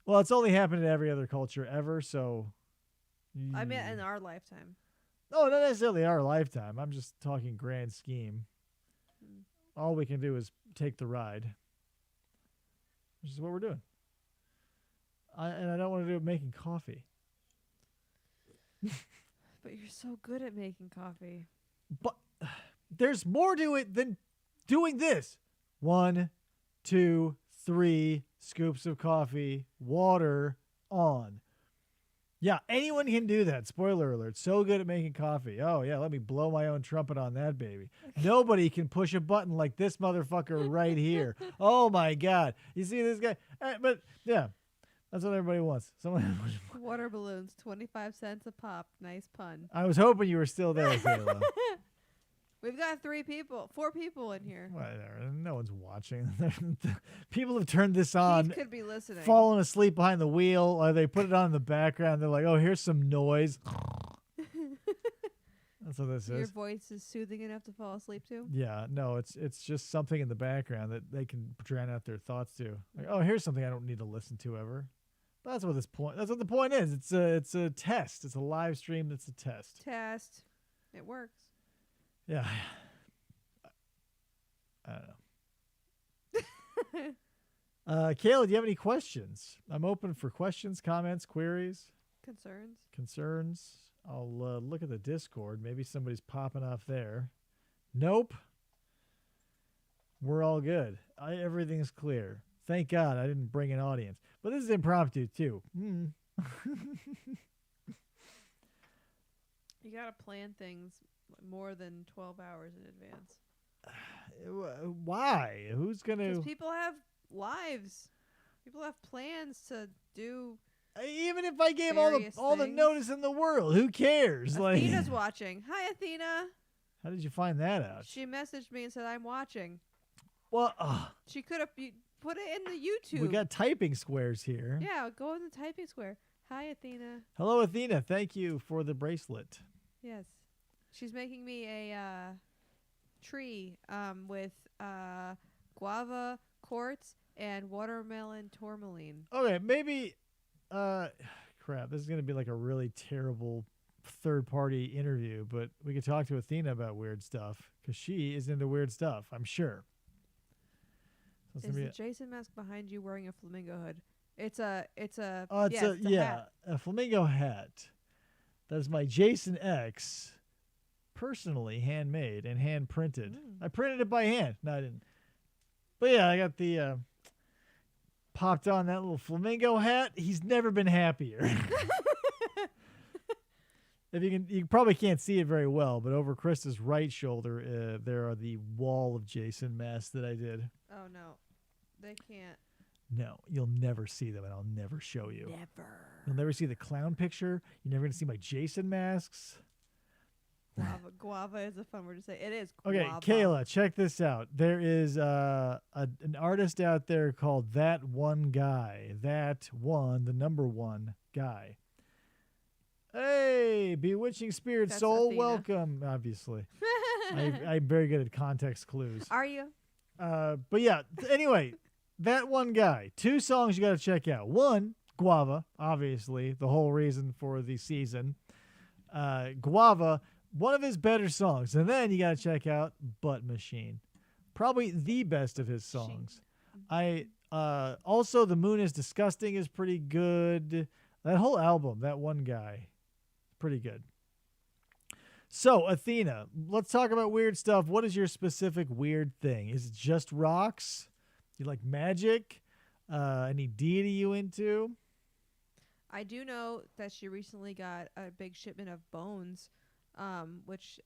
Well, it's only happened in every other culture ever, so... I mean, in our lifetime. No, not necessarily our lifetime. I'm just talking grand scheme. All we can do is take the ride, which is what we're doing. And I don't want to do it making coffee. But you're so good at making coffee. But there's more to it than doing this. 1, 2, 3 scoops of coffee, water on. Yeah, anyone can do that. Spoiler alert. So good at making coffee. Oh, yeah, let me blow my own trumpet on that baby. Nobody can push a button like this motherfucker right here. Oh, my God. You see this guy? But, yeah, that's what everybody wants. Water balloons, 25 cents a pop. Nice pun. I was hoping you were still there, Kayla. We've got 4 people in here. Whatever. No one's watching. People have turned this on. Keith could be listening. Fallen asleep behind the wheel, or they put it on in the background. They're like, oh, here's some noise. That's what this Your is. voice is soothing enough to fall asleep to? Yeah, no, it's just something in the background that they can drown out their thoughts to. Like, oh, here's something I don't need to listen to ever. That's what the point is. It's a test. It's a live stream that's a test. Test. It works. Yeah. I don't know. Kayla, do you have any questions? I'm open for questions, comments, queries, Concerns. I'll look at the Discord. Maybe somebody's popping off there. Nope. We're all good. Everything's clear. Thank God I didn't bring an audience. But this is impromptu, too. You got to plan things more than 12 hours in advance. Why? Who's going to... Because people have lives. People have plans to do... Even if I gave all the things. notice in the world, who cares? Athena's watching. Hi, Athena. How did you find that out? She messaged me and said, I'm watching. Well, she could have put it in the YouTube. We got typing squares here. Yeah, go in the typing square. Hi, Athena. Hello, Athena. Thank you for the bracelet. Yes. She's making me a tree with guava quartz and watermelon tourmaline. Okay, maybe... crap, this is going to be like a really terrible third-party interview, but we could talk to Athena about weird stuff, because she is into weird stuff, I'm sure. So is the Jason mask behind you wearing a flamingo hood? It's a hat. A flamingo hat. That's my Jason X, personally handmade and hand-printed. I printed it by hand. No, I didn't. But yeah, I got the... popped on that little flamingo hat. He's never been happier. If you probably can't see it very well, but over Krista's right shoulder, there are the wall of Jason masks that I did. Oh no, they can't. No, you'll never see them, and I'll never show you. Never. You'll never see the clown picture. You're never gonna see my Jason masks. Guava is a fun word to say. It is. Okay, guava. Kayla, check this out. There is an artist out there called That One Guy. That one, the number one guy. Hey, bewitching spirit That's soul, Athena. welcome. Obviously, I'm very good at context clues. Are you? But yeah. Anyway, That One Guy. 2 songs you got to check out. 1, Guava. Obviously, the whole reason for the season. Guava. One of his better songs. And then you got to check out Butt Machine. Probably the best of his songs. Also, The Moon is Disgusting is pretty good. That whole album, That One Guy, pretty good. So, Athena, let's talk about weird stuff. What is your specific weird thing? Is it just rocks? You like magic? Any deity you into? I do know that she recently got a big shipment of bones, which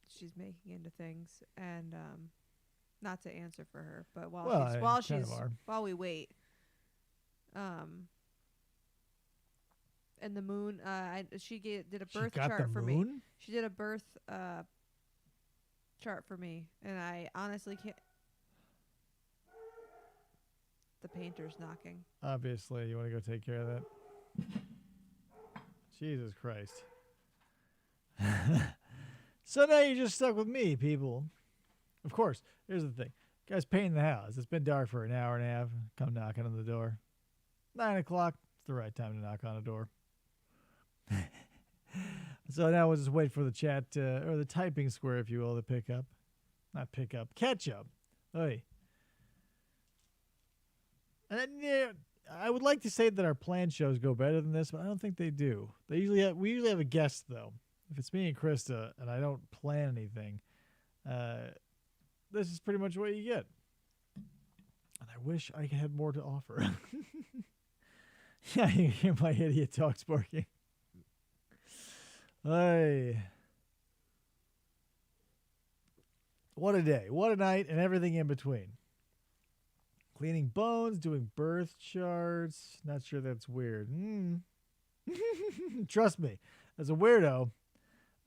she's making into things, and not to answer for her, but Well, I kind of are. while we wait, um, and the moon, did a She birth got the chart for me. moon? She did a birth chart for me, and I honestly can't. The painter's knocking. Obviously, you want to go take care of that? Jesus Christ. So now you're just stuck with me, people. Of course, here's the thing. Guys painting the house. It's been dark for an hour and a half. Come knocking on the door. 9 o'clock. It's the right time to knock on a door. So now we'll just wait for the chat, or the typing square, if you will, to pick up. Not pick up. Catch up. Hey. And yeah, I would like to say that our planned shows go better than this, but I don't think they do. We usually have a guest, though. If it's me and Krista and I don't plan anything, this is pretty much what you get. And I wish I had more to offer. Yeah, you hear my idiot talk sparking. Hey. What a day. What a night, and everything in between. Cleaning bones, doing birth charts. Not sure that's weird. Trust me, as a weirdo,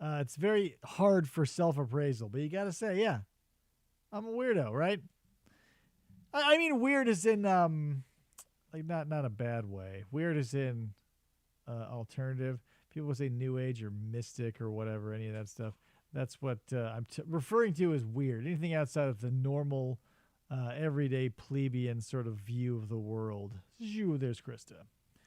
it's very hard for self-appraisal. But you got to say, yeah, I'm a weirdo, right? I mean, weird is in like not a bad way. Weird is in alternative. People say new age or mystic or whatever, any of that stuff. That's what I'm referring to as weird. Anything outside of the normal, everyday plebeian sort of view of the world. There's Krista.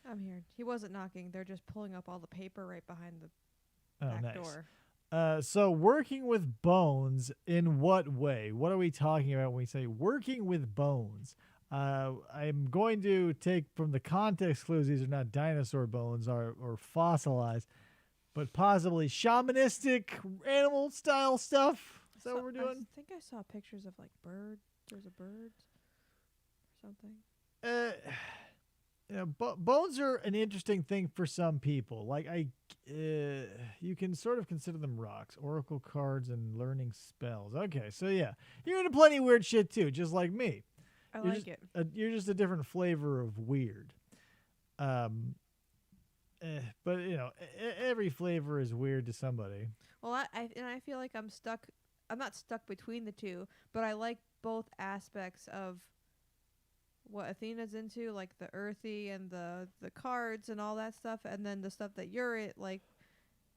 I'm here. He wasn't knocking. They're just pulling up all the paper right behind the back Nice. door. So working with bones, in what way? What are we talking about when we say working with bones? I'm going to take from the context clues, these are not dinosaur bones or fossilized, but possibly shamanistic animal style stuff. Is that what we're doing? I think I saw pictures of like birds. There's a bird or something. Bones are an interesting thing for some people. Like you can sort of consider them rocks, oracle cards, and learning spells. Okay, so yeah, you're into plenty of weird shit too, just like me. You're just a different flavor of weird. But every flavor is weird to somebody. Well, I feel like I'm stuck. I'm not stuck between the two, but I like both aspects of what Athena's into, like the earthy and the cards and all that stuff, and then the stuff that you're like.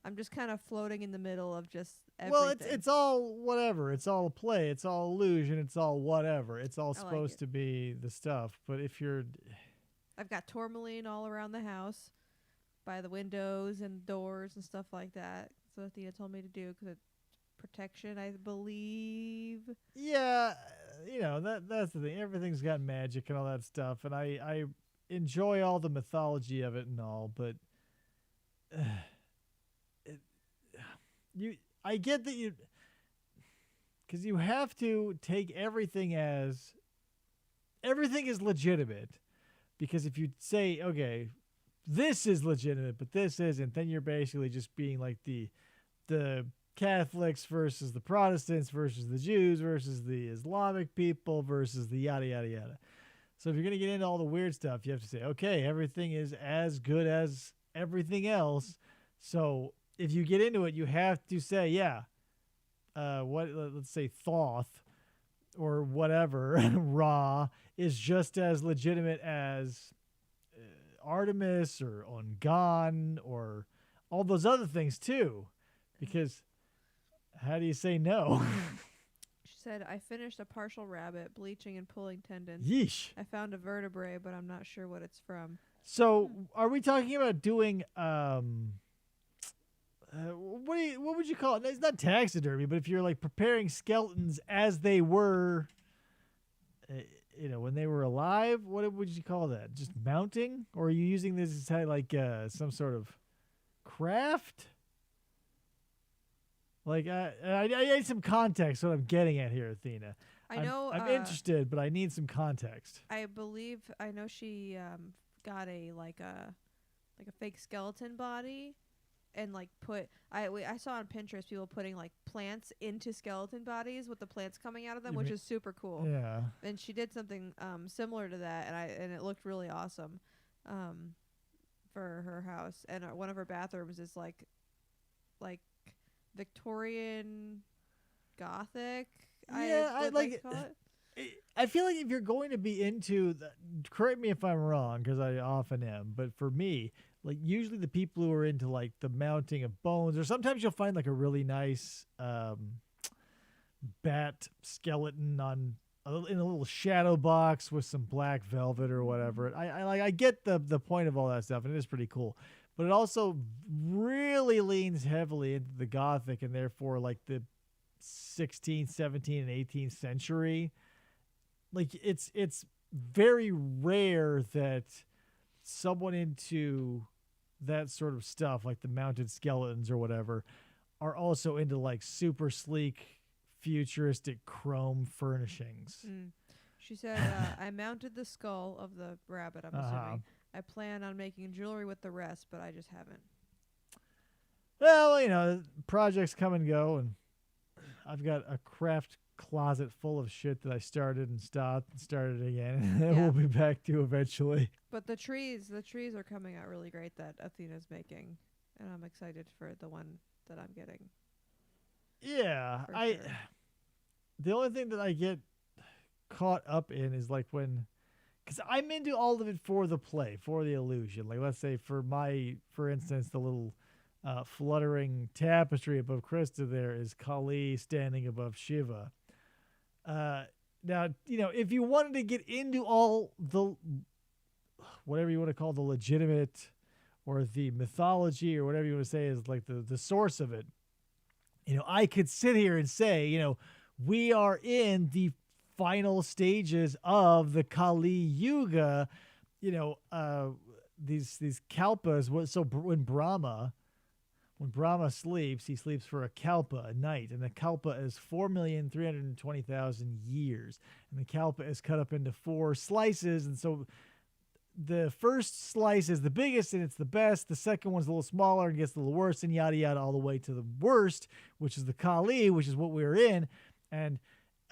I'm just kind of floating in the middle of just everything. Well, it's all whatever. It's all a play. It's all illusion. It's all whatever. It's all supposed to be the stuff. But if you're... I've got tourmaline all around the house by the windows and doors and stuff like that. So Athena told me to do because it's protection, I believe. Yeah, that's the thing. Everything's got magic and all that stuff. And I enjoy all the mythology of it and all, but... I get that because you have to take everything is legitimate, because if you say, okay, this is legitimate, but this isn't, then you're basically just being like the Catholics versus the Protestants versus the Jews versus the Islamic people versus the yada, yada, yada. So if you're going to get into all the weird stuff, you have to say, okay, everything is as good as everything else. So if you get into it, you have to say, let's say Thoth or whatever, Ra is just as legitimate as Artemis or Ongan or all those other things too. Because how do you say no? She said, I finished a partial rabbit, bleaching and pulling tendons. Yeesh. I found a vertebrae, but I'm not sure what it's from. So are we talking about doing... what would you call it? It's not taxidermy, but if you're like preparing skeletons as they were, when they were alive, what would you call that? Just mounting? Or are you using this as like some sort of craft? Like I need some context. What I'm getting at here, Athena. I know. I'm interested, but I need some context. I believe I know she got a fake skeleton body, and like I saw on Pinterest people putting like plants into skeleton bodies with the plants coming out of them, which is super cool. Yeah. And she did something similar to that, and it looked really awesome for her house. And one of her bathrooms is like Victorian Gothic. Yeah, I like it. I feel like if you're going to be into correct me if I'm wrong, because I often am, but for me, like usually the people who are into like the mounting of bones, or sometimes you'll find like a really nice bat skeleton in a little shadow box with some black velvet or whatever. I get the point of all that stuff, and it is pretty cool. But it also really leans heavily into the Gothic, and therefore like the 16th, 17th, and 18th century. Like it's very rare that someone into that sort of stuff, like the mounted skeletons or whatever, are also into like super sleek, futuristic chrome furnishings. She said, I mounted the skull of the rabbit, I'm assuming. I plan on making jewelry with the rest, but I just haven't. Well, projects come and go, and I've got a craft closet full of shit that I started and stopped and started again, and we'll be back to eventually. But the trees are coming out really great that Athena's making, and I'm excited for the one that I'm getting. Yeah, sure. The only thing that I get caught up in is like because I'm into all of it for the play, for the illusion. Like let's say for instance, the little fluttering tapestry above Krista there is Kali standing above Shiva. Now, if you wanted to get into all the, whatever you want to call the legitimate or the mythology or whatever you want to say is like the source of it, I could sit here and say, we are in the final stages of the Kali Yuga, these kalpas. So when Brahma sleeps, he sleeps for a kalpa, a night, and the kalpa is 4,320,000 years, and the kalpa is cut up into 4 slices, and so the first slice is the biggest and it's the best. The second one's a little smaller and gets a little worse, and yada yada all the way to the worst, which is the Kali, which is what we're in, and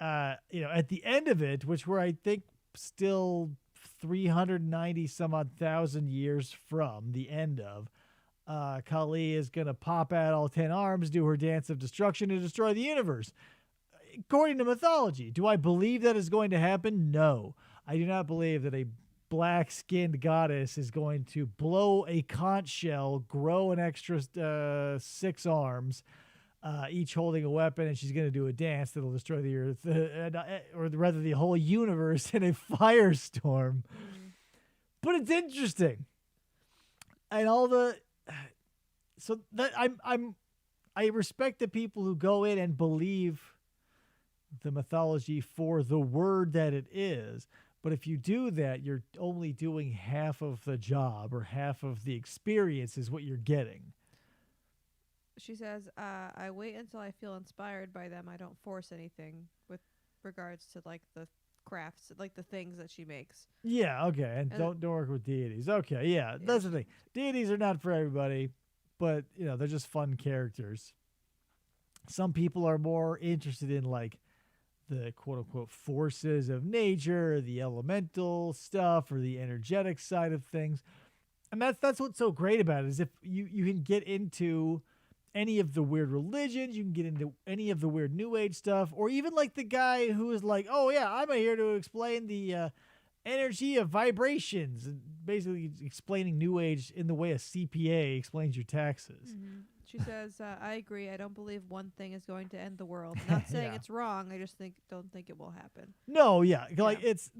at the end of it, which we're I think still 390 some odd thousand years from the end of. Kali is going to pop out all 10 arms, do her dance of destruction to destroy the universe. According to mythology, do I believe that is going to happen? No. I do not believe that a black-skinned goddess is going to blow a conch shell, grow an extra 6 arms, each holding a weapon, and she's going to do a dance that'll destroy the earth, or rather the whole universe in a firestorm. But it's interesting. And all the... So that I respect the people who go in and believe the mythology for the word that it is. But if you do that, you're only doing half of the job, or half of the experience is what you're getting. She says, I wait until I feel inspired by them. I don't force anything with regards to like the crafts, like the things that she makes. Yeah, okay. And don't work with deities. Okay, yeah. That's the thing. Deities are not for everybody, but they're just fun characters. Some people are more interested in like the quote unquote forces of nature, the elemental stuff, or the energetic side of things. And that's what's so great about it, is if you can get into any of the weird religions, you can get into any of the weird new age stuff, or even like the guy who is like, oh yeah, I'm here to explain the energy of vibrations, and basically explaining new age in the way a CPA explains your taxes. Mm-hmm. She says, I agree. I don't believe one thing is going to end the world. Not saying it's wrong. I just don't think it will happen. No, yeah. Like it's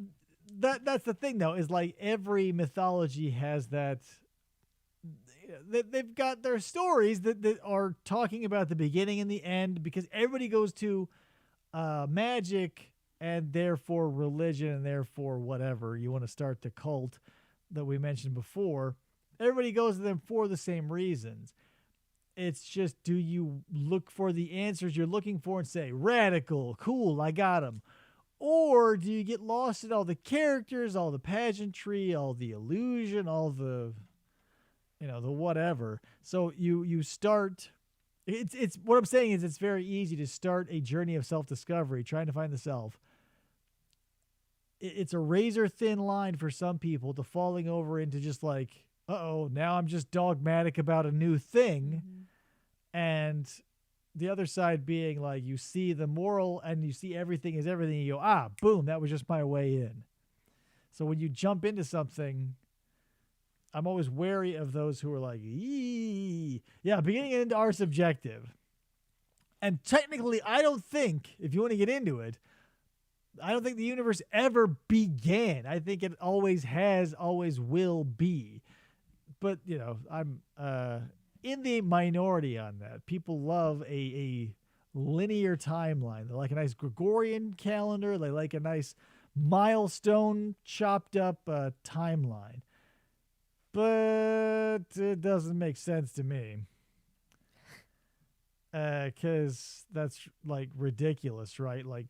that's the thing though, is like every mythology has that. They've got their stories that are talking about the beginning and the end, because everybody goes to magic and therefore religion and therefore whatever you want to start the cult that we mentioned before. Everybody goes to them for the same reasons. It's just, do you look for the answers you're looking for and say, radical, cool, I got them? Or do you get lost in all the characters, all the pageantry, all the illusion, all the, the whatever? So you start, it's what I'm saying is it's very easy to start a journey of self-discovery, trying to find the self. It's a razor thin line for some people to falling over into just like, uh-oh, now I'm just dogmatic about a new thing. And the other side being like, you see the moral and you see everything is everything. You go, boom, that was just my way in. So when you jump into something, I'm always wary of those who are like, yeah, beginning and end are subjective. And technically, I don't think, if you want to get into it, I don't think the universe ever began. I think it always has, always will be. But, I'm in the minority on that. People love a linear timeline. They like a nice Gregorian calendar. They like a nice milestone chopped up timeline. But it doesn't make sense to me. Because that's like ridiculous, right? Like,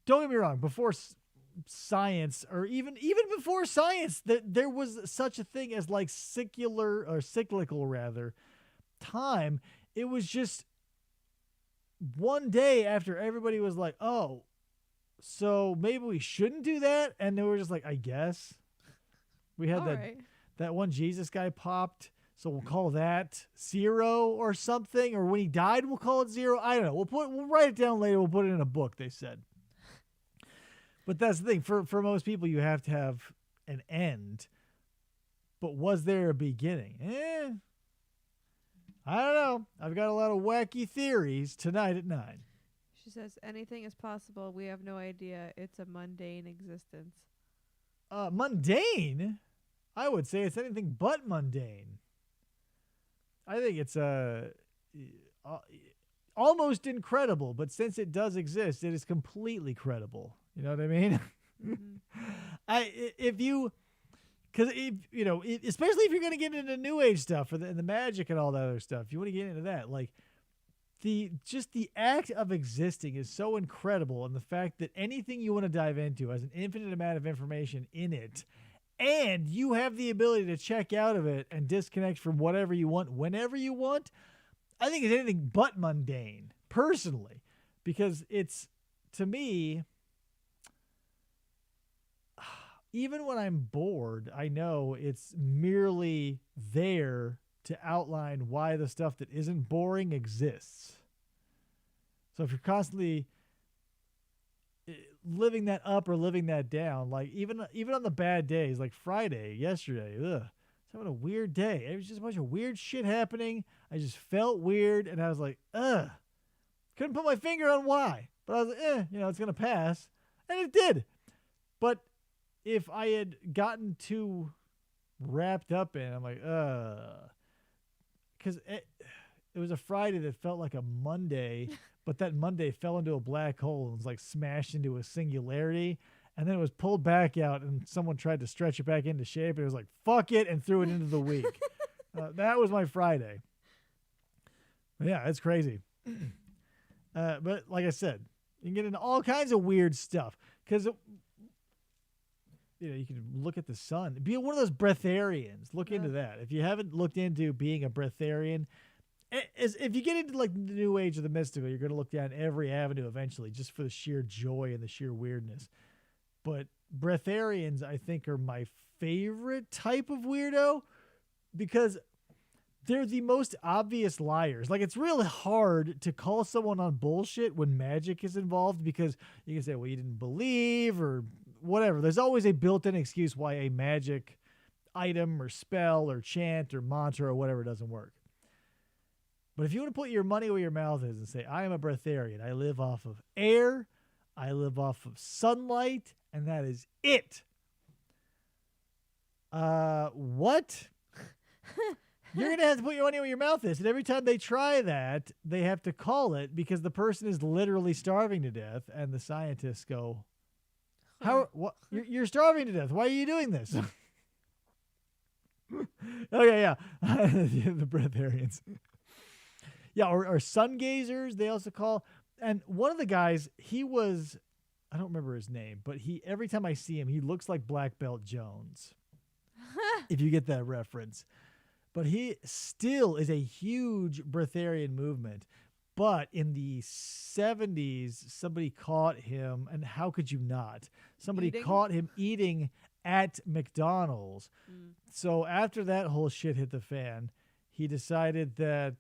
don't get me wrong. Before science, or even before science, there was such a thing as like cyclical rather time. It was just one day after everybody was like, oh, so maybe we shouldn't do that, and they were just like, I guess we had that one Jesus guy popped, so we'll call that 0 or something, or when he died we'll call it 0. I don't know, we'll write it down later, we'll put it in a book, they said. But that's the thing. For most people, you have to have an end. But was there a beginning? I don't know. I've got a lot of wacky theories tonight at 9. She says, anything is possible. We have no idea. It's a mundane existence. Mundane? I would say it's anything but mundane. I think it's almost incredible. But since it does exist, it is completely credible. You know what I mean? Mm-hmm. Especially if you're going to get into New Age stuff and the magic and all that other stuff, you want to get into that. Like the act of existing is so incredible, and the fact that anything you want to dive into has an infinite amount of information in it, and you have the ability to check out of it and disconnect from whatever you want whenever you want. I think it's anything but mundane, personally, because it's, to me, even when I'm bored, I know it's merely there to outline why the stuff that isn't boring exists. So if you're constantly living that up or living that down, like even on the bad days, like Friday, yesterday, I was having a weird day. It was just a bunch of weird shit happening. I just felt weird, and I was like, couldn't put my finger on why. But I was like, it's going to pass. And it did. But if I had gotten too wrapped up in it, I'm like, because it was a Friday that felt like a Monday, but that Monday fell into a black hole and was like smashed into a singularity, and then it was pulled back out, and someone tried to stretch it back into shape, and it was like, fuck it, and threw it into the week. That was my Friday. Yeah, it's crazy. But like I said, you can get into all kinds of weird stuff, because you can look at the sun. Be one of those breatharians. Look into that. If you haven't looked into being a breatharian, if you get into like the New Age or the mystical, you're going to look down every avenue eventually, just for the sheer joy and the sheer weirdness. But breatharians, I think, are my favorite type of weirdo, because they're the most obvious liars. Like, it's really hard to call someone on bullshit when magic is involved, because you can say, well, you didn't believe or whatever. There's always a built-in excuse why a magic item or spell or chant or mantra or whatever doesn't work. But if you want to put your money where your mouth is and say, I am a breatharian, I live off of air, I live off of sunlight, and that is it. What? You're going to have to put your money where your mouth is. And every time they try that, they have to call it, because the person is literally starving to death. And the scientists go, "What? You're starving to death. Why are you doing this?" Okay, yeah. The breatharians. Yeah, or sun gazers, they also call. And one of the guys, he was, I don't remember his name, but every time I see him, he looks like Black Belt Jones, if you get that reference. But he still is a huge breatharian movement. But in the 70s, somebody caught him, and how could you not? Somebody Eating? caught him eating at McDonald's. Mm. So after that whole shit hit the fan, he decided that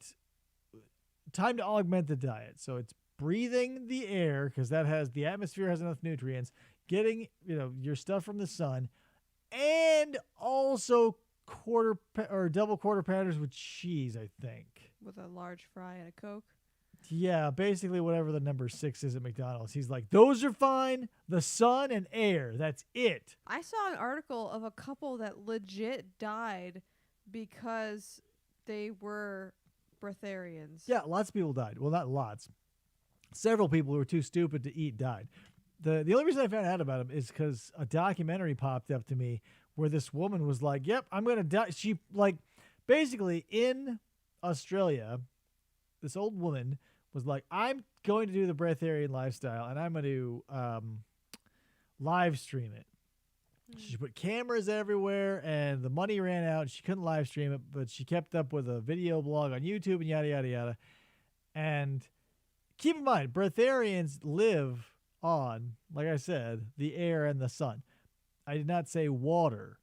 time to augment the diet. So it's breathing the air because the atmosphere has enough nutrients, getting your stuff from the sun, and also double quarter pounders with cheese, I think. With a large fry and a Coke. Yeah, basically whatever the number 6 is at McDonald's. He's like, those are fine. The sun and air, that's it. I saw an article of a couple that legit died because they were breatharians. Yeah, lots of people died. Well, not lots. Several people who were too stupid to eat died. The only reason I found out about him is because a documentary popped up to me where this woman was like, yep, I'm going to die. She, basically in Australia, this old woman was like, I'm going to do the breatharian lifestyle, and I'm going to live stream it. She put cameras everywhere, and the money ran out. She couldn't live stream it, but she kept up with a video blog on YouTube and yada, yada, yada. And keep in mind, breatharians live on, like I said, the air and the sun. I did not say water,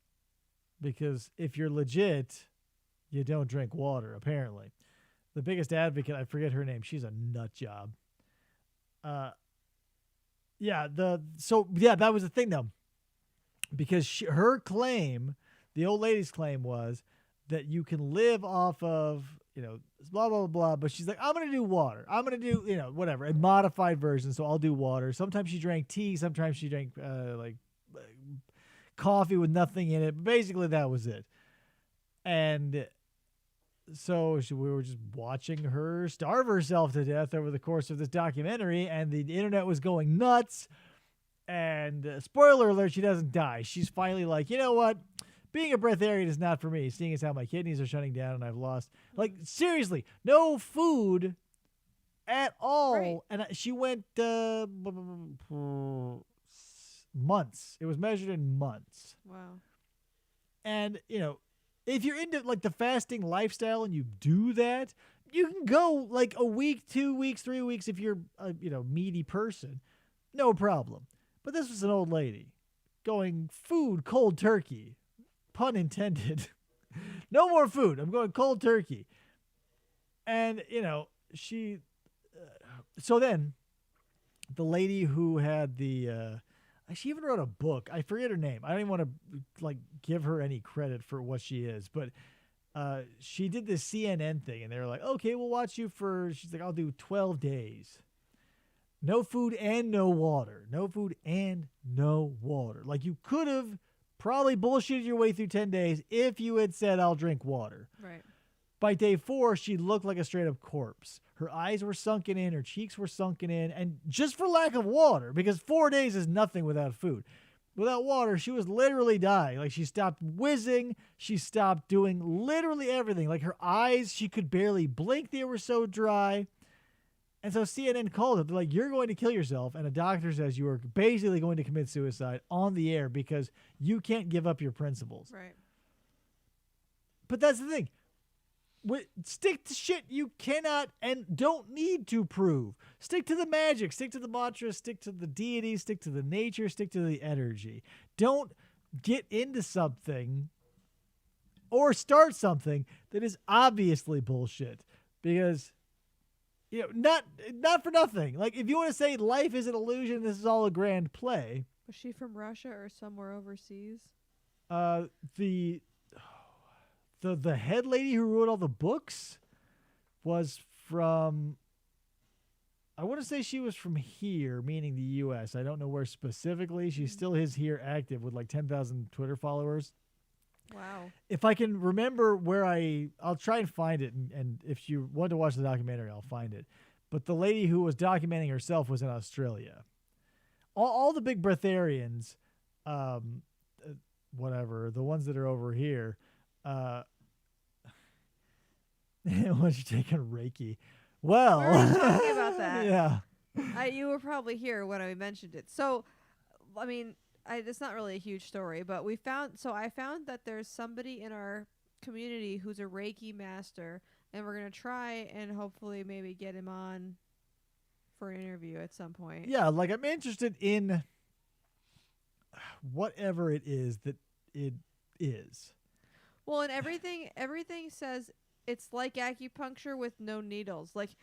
because if you're legit, you don't drink water, apparently. The biggest advocate, I forget her name. She's a nut job. That was the thing though, because her claim, the old lady's claim, was that you can live off of blah blah blah. But she's like, I'm gonna do water. I'm gonna do whatever, a modified version. So I'll do water. Sometimes she drank tea. Sometimes she drank coffee with nothing in it. But basically, that was it. And so we were just watching her starve herself to death over the course of this documentary, and the internet was going nuts. And spoiler alert, she doesn't die. She's finally like, you know what? Being a breatharian is not for me, seeing as how my kidneys are shutting down and I've lost, seriously, no food at all. Right. And she went months. It was measured in months. Wow. And, if you're into the fasting lifestyle and you do that, you can go a week, 2 weeks, 3 weeks if you're a meaty person. No problem. But this was an old lady going food cold turkey. Pun intended. No more food. I'm going cold turkey. And, she so then the lady who had she even wrote a book. I forget her name. I don't even want to give her any credit for what she is, but she did this CNN thing, and they were like, "Okay, we'll watch you for." She's like, "I'll do 12 days, no food and no water, no food and no water." You could have probably bullshitted your way through 10 days if you had said, "I'll drink water." Right. By day 4, she looked like a straight up corpse. Her eyes were sunken in, her cheeks were sunken in, and just for lack of water, because 4 days is nothing without food. Without water, she was literally dying. She stopped whizzing. She stopped doing literally everything. Her eyes, she could barely blink. They were so dry. And so CNN called her. They're like, you're going to kill yourself. And a doctor says you are basically going to commit suicide on the air because you can't give up your principles. Right. But that's the thing. Stick to shit you cannot and don't need to prove. Stick to the magic, stick to the mantra, stick to the deity, stick to the nature, stick to the energy. Don't get into something or start something that is obviously bullshit, because not for nothing. If you want to say life is an illusion, this is all a grand play. Was she from Russia or somewhere overseas? The head lady who wrote all the books was from, I want to say she was from here, meaning the U.S. I don't know where specifically. She still is here active with 10,000 Twitter followers. Wow. If I can remember where I'll try and find it. And if you want to watch the documentary, I'll find it. But the lady who was documenting herself was in Australia. All the big breatharians, whatever, the ones that are over here, Uh, once you take on Reiki, well, We were just talking about that. Yeah. You were probably here when I mentioned it. So, I mean, it's not really a huge story, but I found that there's somebody in our community who's a Reiki master, and we're gonna try and hopefully maybe get him on for an interview at some point. Yeah, like I'm interested in whatever it is that it is. Well, and everything says it's like acupuncture with no needles. Like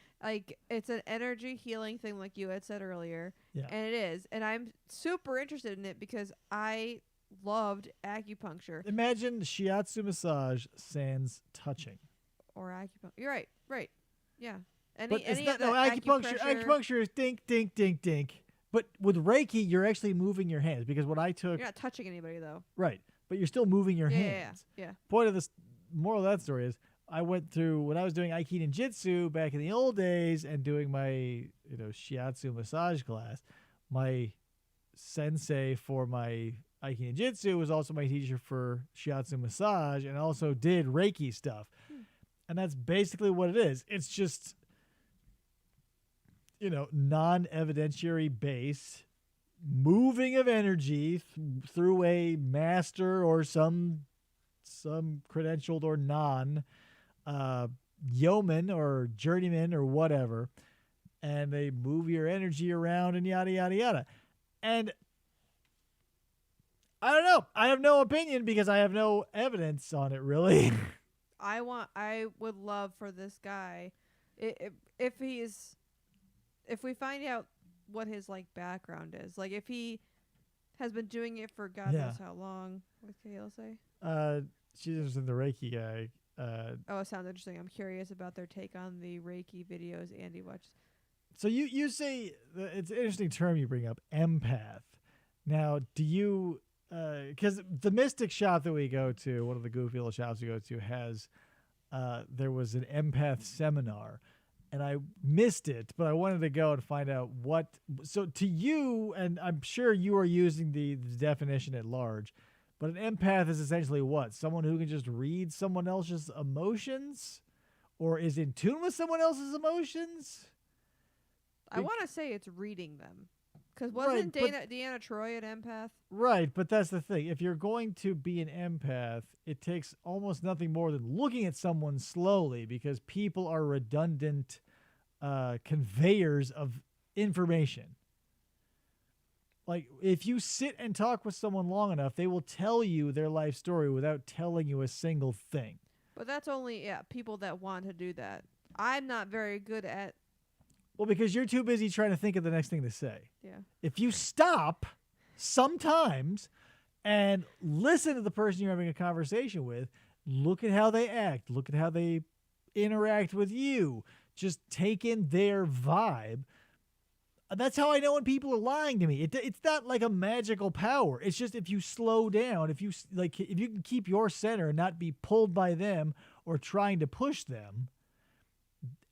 it's an energy healing thing, like you had said earlier. Yeah. And it is. And I'm super interested in it because I loved acupuncture Imagine shiatsu massage sans touching. or acupuncture. You're right. Right. Yeah. But it's Any not of the no acupuncture. acupressure, Acupuncture is dink, dink, dink, dink. But with Reiki, you're actually moving your hands because what I took, you're not touching anybody though. right? But you're still moving your Yeah, hands. yeah. Point of this moral of that story is I went through when I was doing Aikido and Jitsu back in the old days and doing my shiatsu massage class. My sensei for my Aikido and Jitsu was also my teacher for shiatsu massage and also did Reiki stuff. And that's basically what it is. It's just non-evidentiary based moving of energy through a master or some credentialed or non yeoman or journeyman or whatever, and they move your energy around and yada yada yada. And I don't know. I have no opinion because I have no evidence on it really. I would love for this guy, if we find out what his like background is, like if he has been doing it for God knows how long. What did Kayla say? She's interested in the Reiki guy. Oh, it sounds interesting. I'm curious about their take on the Reiki videos Andy watched. So you say it's an interesting term you bring up, empath. Now, do you? Because the Mystic shop that we go to, one of the goofy little shops we go to, has there was an empath seminar, and I missed it, but I wanted to go and find out what. So to you, and I'm sure you are using the definition at large, but an empath is essentially what? Someone who can just read someone else's emotions, or is in tune with someone else's emotions. I want to say it's reading them. Because wasn't Deanna Troy an empath? Right, but that's the thing. If you're going to be an empath, it takes almost nothing more than looking at someone slowly because people are redundant conveyors of information. Like, if you sit and talk with someone long enough, they will tell you their life story without telling you a single thing. But that's only people that want to do that. I'm not very good at... Well, because you're too busy trying to think of the next thing to say. Yeah. If you stop sometimes and listen to the person you're having a conversation with, look at how they act, look at how they interact with you, just take in their vibe. That's how I know when people are lying to me. It's not like a magical power. It's just if you slow down, if you can keep your center and not be pulled by them or trying to push them,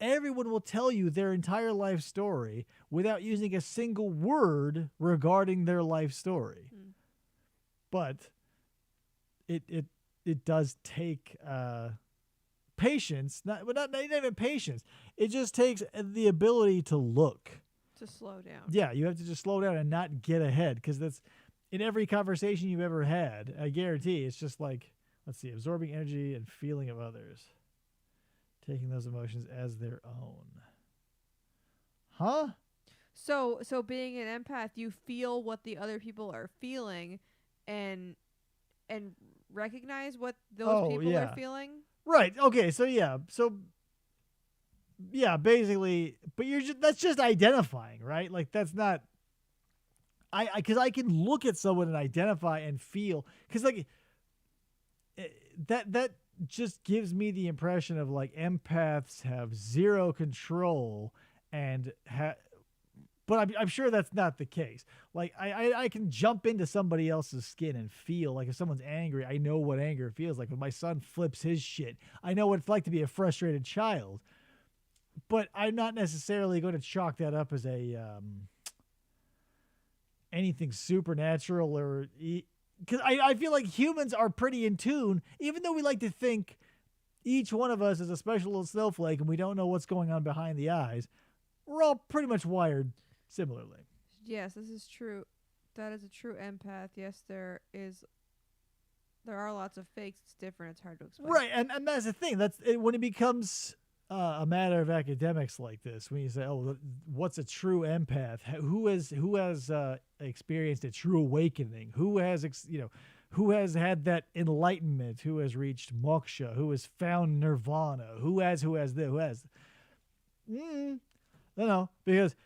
everyone will tell you their entire life story without using a single word regarding their life story. But it does take patience, not even patience. It just takes the ability to look. To slow down. Yeah, you have to just slow down and not get ahead, because that's in every conversation you've ever had. I guarantee it's just like, let's see, absorbing energy and feeling of others. Taking those emotions as their own. Huh? So being an empath, you feel what the other people are feeling and recognize what those people are feeling? Right. Okay, so basically, but that's just identifying, right? Like that's not because I can look at someone and identify and feel, cuz like that just gives me the impression of like empaths have zero control and but I'm sure that's not the case. Like I can jump into somebody else's skin and feel like if someone's angry, I know what anger feels like. When my son flips his shit, I know what it's like to be a frustrated child. But I'm not necessarily going to chalk that up as a anything supernatural or because I feel like humans are pretty in tune, even though we like to think each one of us is a special little snowflake and we don't know what's going on behind the eyes. We're all pretty much wired similarly. Yes, this is true. That is a true empath. Yes, there are lots of fakes. It's different. It's hard to explain. Right, and that's the thing. That's when it becomes a matter of academics like this. When you say, "Oh, what's a true empath? Who has experienced a true awakening? Who has who has had that enlightenment? Who has reached moksha? Who has found nirvana? Who has? No, because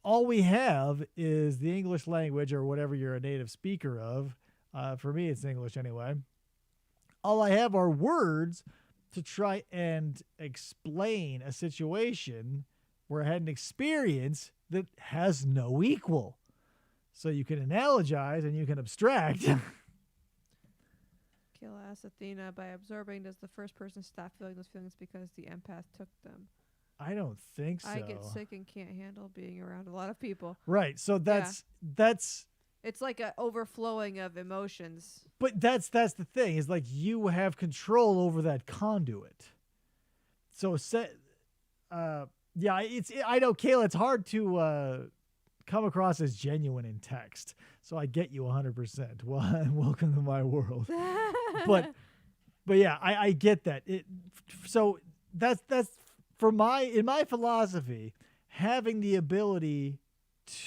all we have is the English language or whatever you're a native speaker of. For me, it's English anyway. All I have are words to try and explain a situation where I had an experience that has no equal. So you can analogize and you can abstract. Kill asks Athena, by absorbing, does the first person stop feeling those feelings because the empath took them? I don't think so. I get sick and can't handle being around a lot of people. Right. So that's it's like a overflowing of emotions. but that's the thing, is like you have control over that conduit. So I know, Kayla, it's hard to come across as genuine in text. So I get you 100%. Well, welcome to my world. but yeah, I get that. So that's in my philosophy, having the ability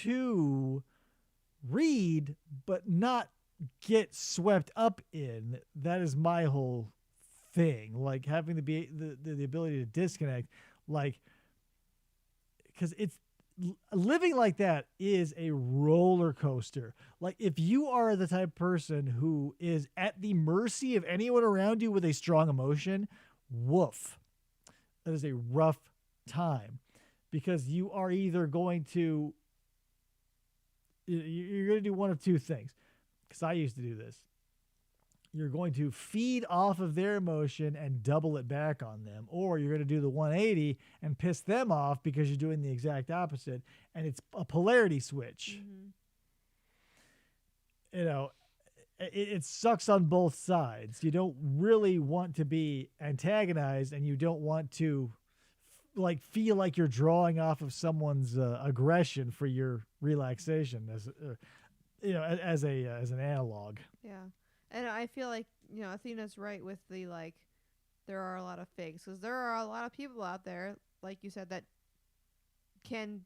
to read but not get swept up in, that is my whole thing. Like having the ability to disconnect, like, because it's living like that is a roller coaster. Like if you are the type of person who is at the mercy of anyone around you with a strong emotion, woof, that is a rough time, because you are either going to do one of two things. Because I used to do this. You're going to feed off of their emotion and double it back on them, or you're going to do the 180 and piss them off because you're doing the exact opposite, and it's a polarity switch. Mm-hmm. It sucks on both sides. You don't really want to be antagonized, and you don't want to feel like you're drawing off of someone's aggression for your relaxation, as an analog. Yeah, and I feel like Athena's right with the there are a lot of fakes, because there are a lot of people out there, like you said, that can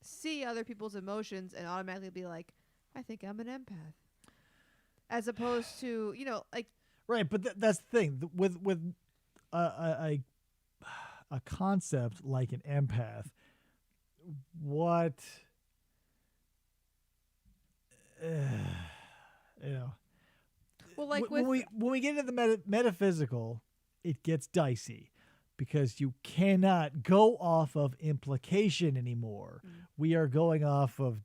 see other people's emotions and automatically be like, I think I'm an empath. As opposed to, right, but that's the thing with a concept like an empath. What well, like when we get into the metaphysical, it gets dicey, because you cannot go off of implication anymore. We are going off of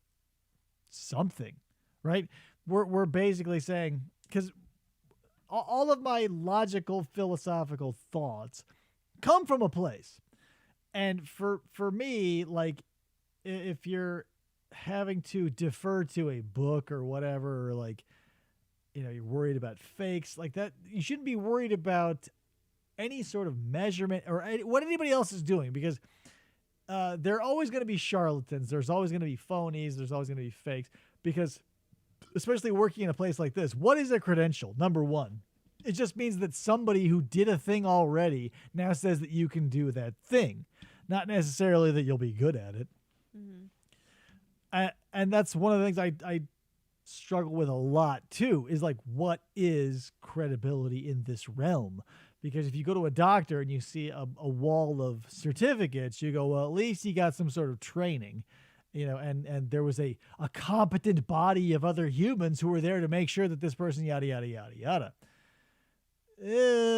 something, right? We're basically saying, because all of my logical philosophical thoughts come from a place, and for me, like, if you're having to defer to a book or whatever, or like, you're worried about fakes like that, you shouldn't be worried about any sort of measurement or what anybody else is doing, because there are always going to be charlatans. There's always going to be phonies. There's always going to be fakes, because especially working in a place like this, what is a credential? Number one, it just means that somebody who did a thing already now says that you can do that thing, not necessarily that you'll be good at it. Mm-hmm. And that's one of the things I struggle with a lot too, is like, what is credibility in this realm? Because if you go to a doctor and you see a wall of certificates, you go, well, at least he got some sort of training, and there was a competent body of other humans who were there to make sure that this person, yada, yada, yada, yada.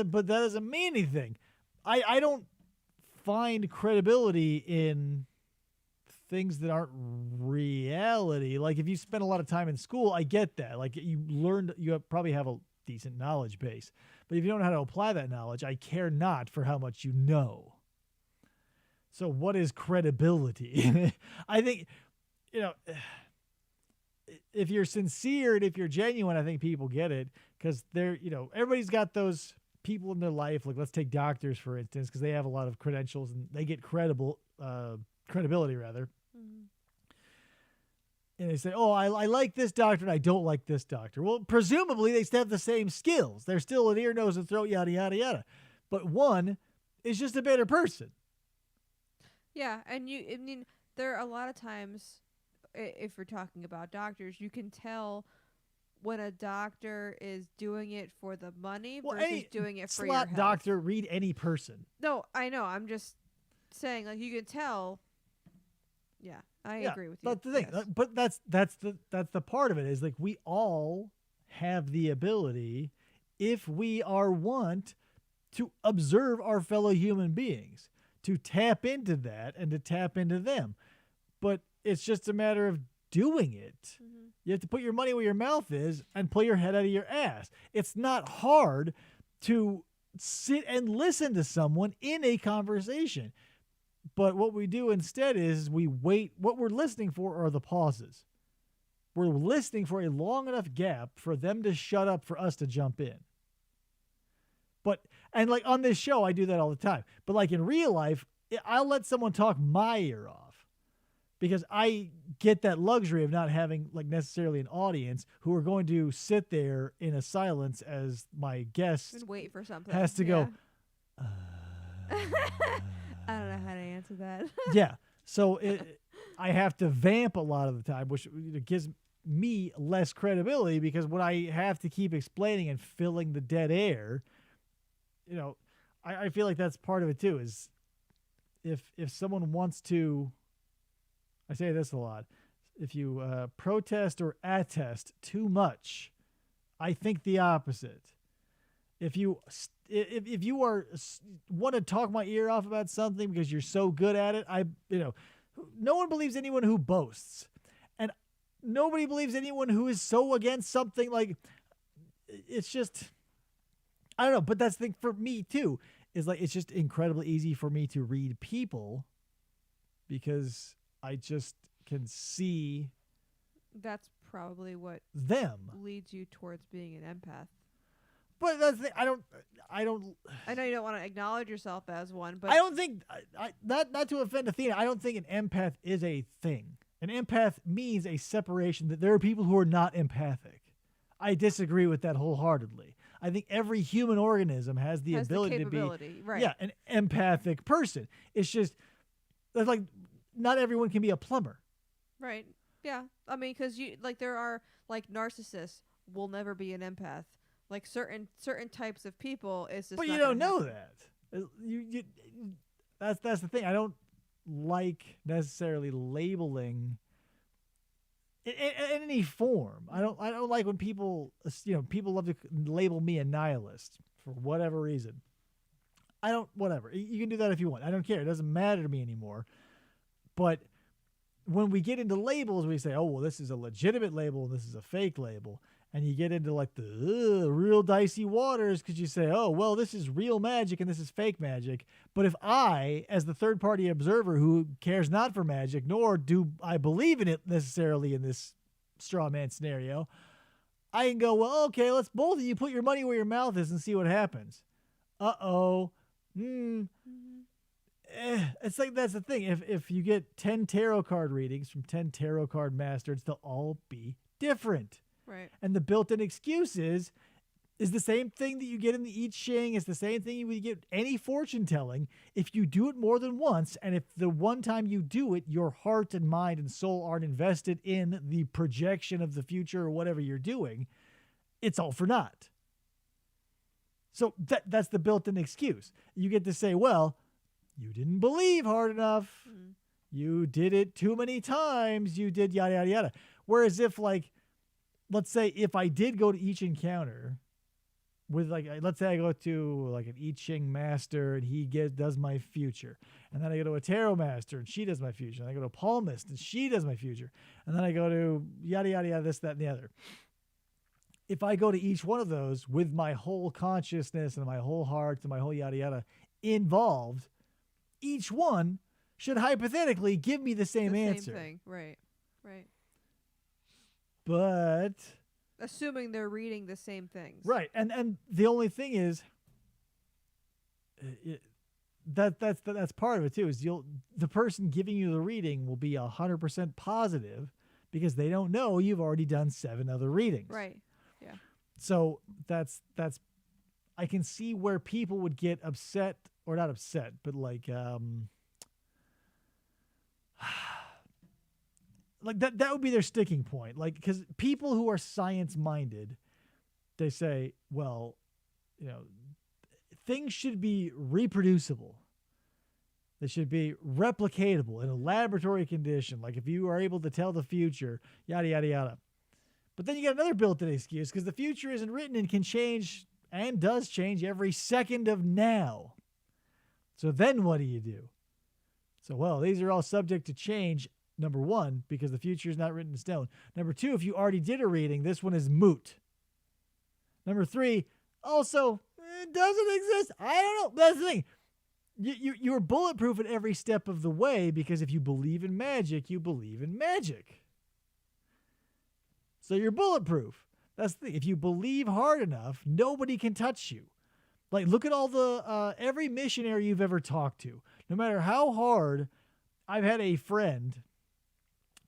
But that doesn't mean anything. I don't find credibility in things that aren't reality. Like if you spend a lot of time in school, I get that. Like you probably have a decent knowledge base. But if you don't know how to apply that knowledge, I care not for how much you know. So what is credibility? I think, if you're sincere and if you're genuine, I think people get it because they're, everybody's got those people in their life. Like, let's take doctors, for instance, because they have a lot of credentials and they get credibility rather. Mm-hmm. And they say, oh, I like this doctor and I don't like this doctor. Well, presumably they still have the same skills. They're still an ear, nose, and throat, yada, yada, yada. But one is just a better person. Yeah, and I mean, there are a lot of times, if we're talking about doctors, you can tell when a doctor is doing it for the money versus doing it for your health. Doctor, read any person. No, I know. I'm just saying, like, you can tell. Yeah, I agree with you. That's the thing. Yes. But that's the part of it is like we all have the ability, if we are want, to observe our fellow human beings, to tap into that and to tap into them. But it's just a matter of doing it. Mm-hmm. You have to put your money where your mouth is and pull your head out of your ass. It's not hard to sit and listen to someone in a conversation. But what we do instead is we wait. What we're listening for are the pauses. We're listening for a long enough gap for them to shut up for us to jump in. And like on this show, I do that all the time. But like in real life, I'll let someone talk my ear off because I get that luxury of not having like necessarily an audience who are going to sit there in a silence as my guest and wait for something. Has to go. I don't know how to answer that. Yeah. So I have to vamp a lot of the time, which gives me less credibility because when I have to keep explaining and filling the dead air, I feel like that's part of it too, is if someone wants to, I say this a lot, if you protest or attest too much, I think the opposite. If you want to talk my ear off about something because you're so good at it, no one believes anyone who boasts, and nobody believes anyone who is so against something. Like, it's just, I don't know. But that's the thing for me too, is like it's just incredibly easy for me to read people because I just can see. That's probably what them leads you towards being an empath. But that's the thing. I don't. I know you don't want to acknowledge yourself as one, but I don't think. Not to offend Athena. I don't think an empath is a thing. An empath means a separation. That there are people who are not empathic. I disagree with that wholeheartedly. I think every human organism has the ability to be, right. Yeah, an empathic person. It's just that's like not everyone can be a plumber. Right. Yeah. I mean, because there are like narcissists will never be an empath. Like certain types of people, it's just. But not you don't know happen. that. You that's the thing. I don't like necessarily labeling in any form. I don't like when people love to label me a nihilist for whatever reason. Whatever. You can do that if you want. I don't care. It doesn't matter to me anymore. But when we get into labels, we say, oh, well, this is a legitimate label and this is a fake label. And you get into like the real dicey waters because you say, oh, well, this is real magic and this is fake magic. But if I, as the third-party observer who cares not for magic, nor do I believe in it necessarily in this straw man scenario, I can go, well, okay, let's both of you put your money where your mouth is and see what happens. Uh-oh. It's like that's the thing. If you get 10 tarot card readings from 10 tarot card masters, they'll all be different. Right. And the built-in excuse is the same thing that you get in the I Ching. It's the same thing you would get any fortune telling. If you do it more than once, and if the one time you do it, your heart and mind and soul aren't invested in the projection of the future or whatever you're doing, it's all for naught. So that's the built-in excuse. You get to say, well, you didn't believe hard enough. Mm. You did it too many times. You did yada, yada, yada. Whereas if like, let's say if I did go to each encounter with like, let's say I go to like an I Ching master and he does my future. And then I go to a tarot master and she does my future. And I go to a palmist and she does my future. And then I go to yada, yada, yada, this, that, and the other. If I go to each one of those with my whole consciousness and my whole heart and my whole yada, yada involved, each one should hypothetically give me the same answer. Same thing. Right. But Assuming they're reading the same things. right, and the only thing is, that's part of it too. Is the person giving you the reading will be 100% positive because they don't know you've already done 7 other readings. Right. Yeah. So that's I can see where people would get upset, or not upset, but like that would be their sticking point. Like, because people who are science minded, they say, well, things should be reproducible. They should be replicatable in a laboratory condition. Like if you are able to tell the future, yada, yada, yada. But then you got another built-in excuse because the future isn't written and can change and does change every second of now. So then what do? So, well, these are all subject to change, number one, because the future is not written in stone. Number two, if you already did a reading, this one is moot. Number three, also, it doesn't exist. I don't know. That's the thing. You're bulletproof at every step of the way because if you believe in magic, you believe in magic. So you're bulletproof. That's the thing. If you believe hard enough, nobody can touch you. Like, look at all the every missionary you've ever talked to. No matter how hard, I've had a friend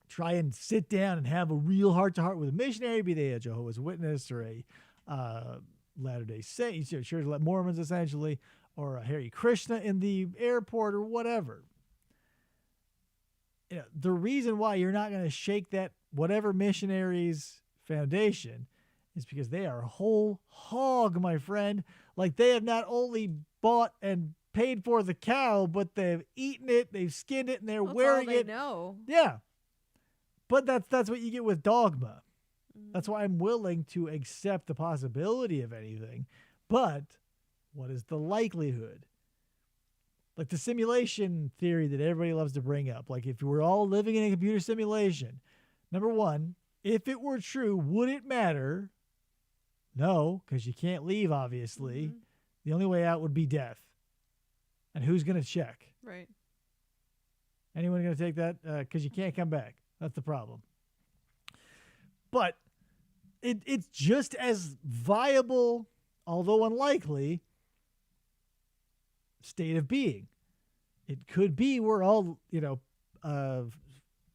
try and sit down and have a real heart-to-heart with a missionary, be they a Jehovah's Witness or a Latter-day Saints, Church of Mormons essentially, or a Hare Krishna in the airport or whatever. The reason why you're not going to shake that whatever missionary's foundation is because they are a whole hog, my friend. Like, they have not only bought and paid for the cow, but they've eaten it, they've skinned it, and they're wearing all they it. know. Yeah. But that's what you get with dogma. That's why I'm willing to accept the possibility of anything. But what is the likelihood? Like the simulation theory that everybody loves to bring up. Like, if we're all living in a computer simulation, number one, if it were true, would it matter? No, because you can't leave, obviously. Mm-hmm. The only way out would be death. And who's going to check? Right. Anyone going to take that? Because you can't come back. That's the problem. But it's just as viable, although unlikely, state of being. It could be we're all,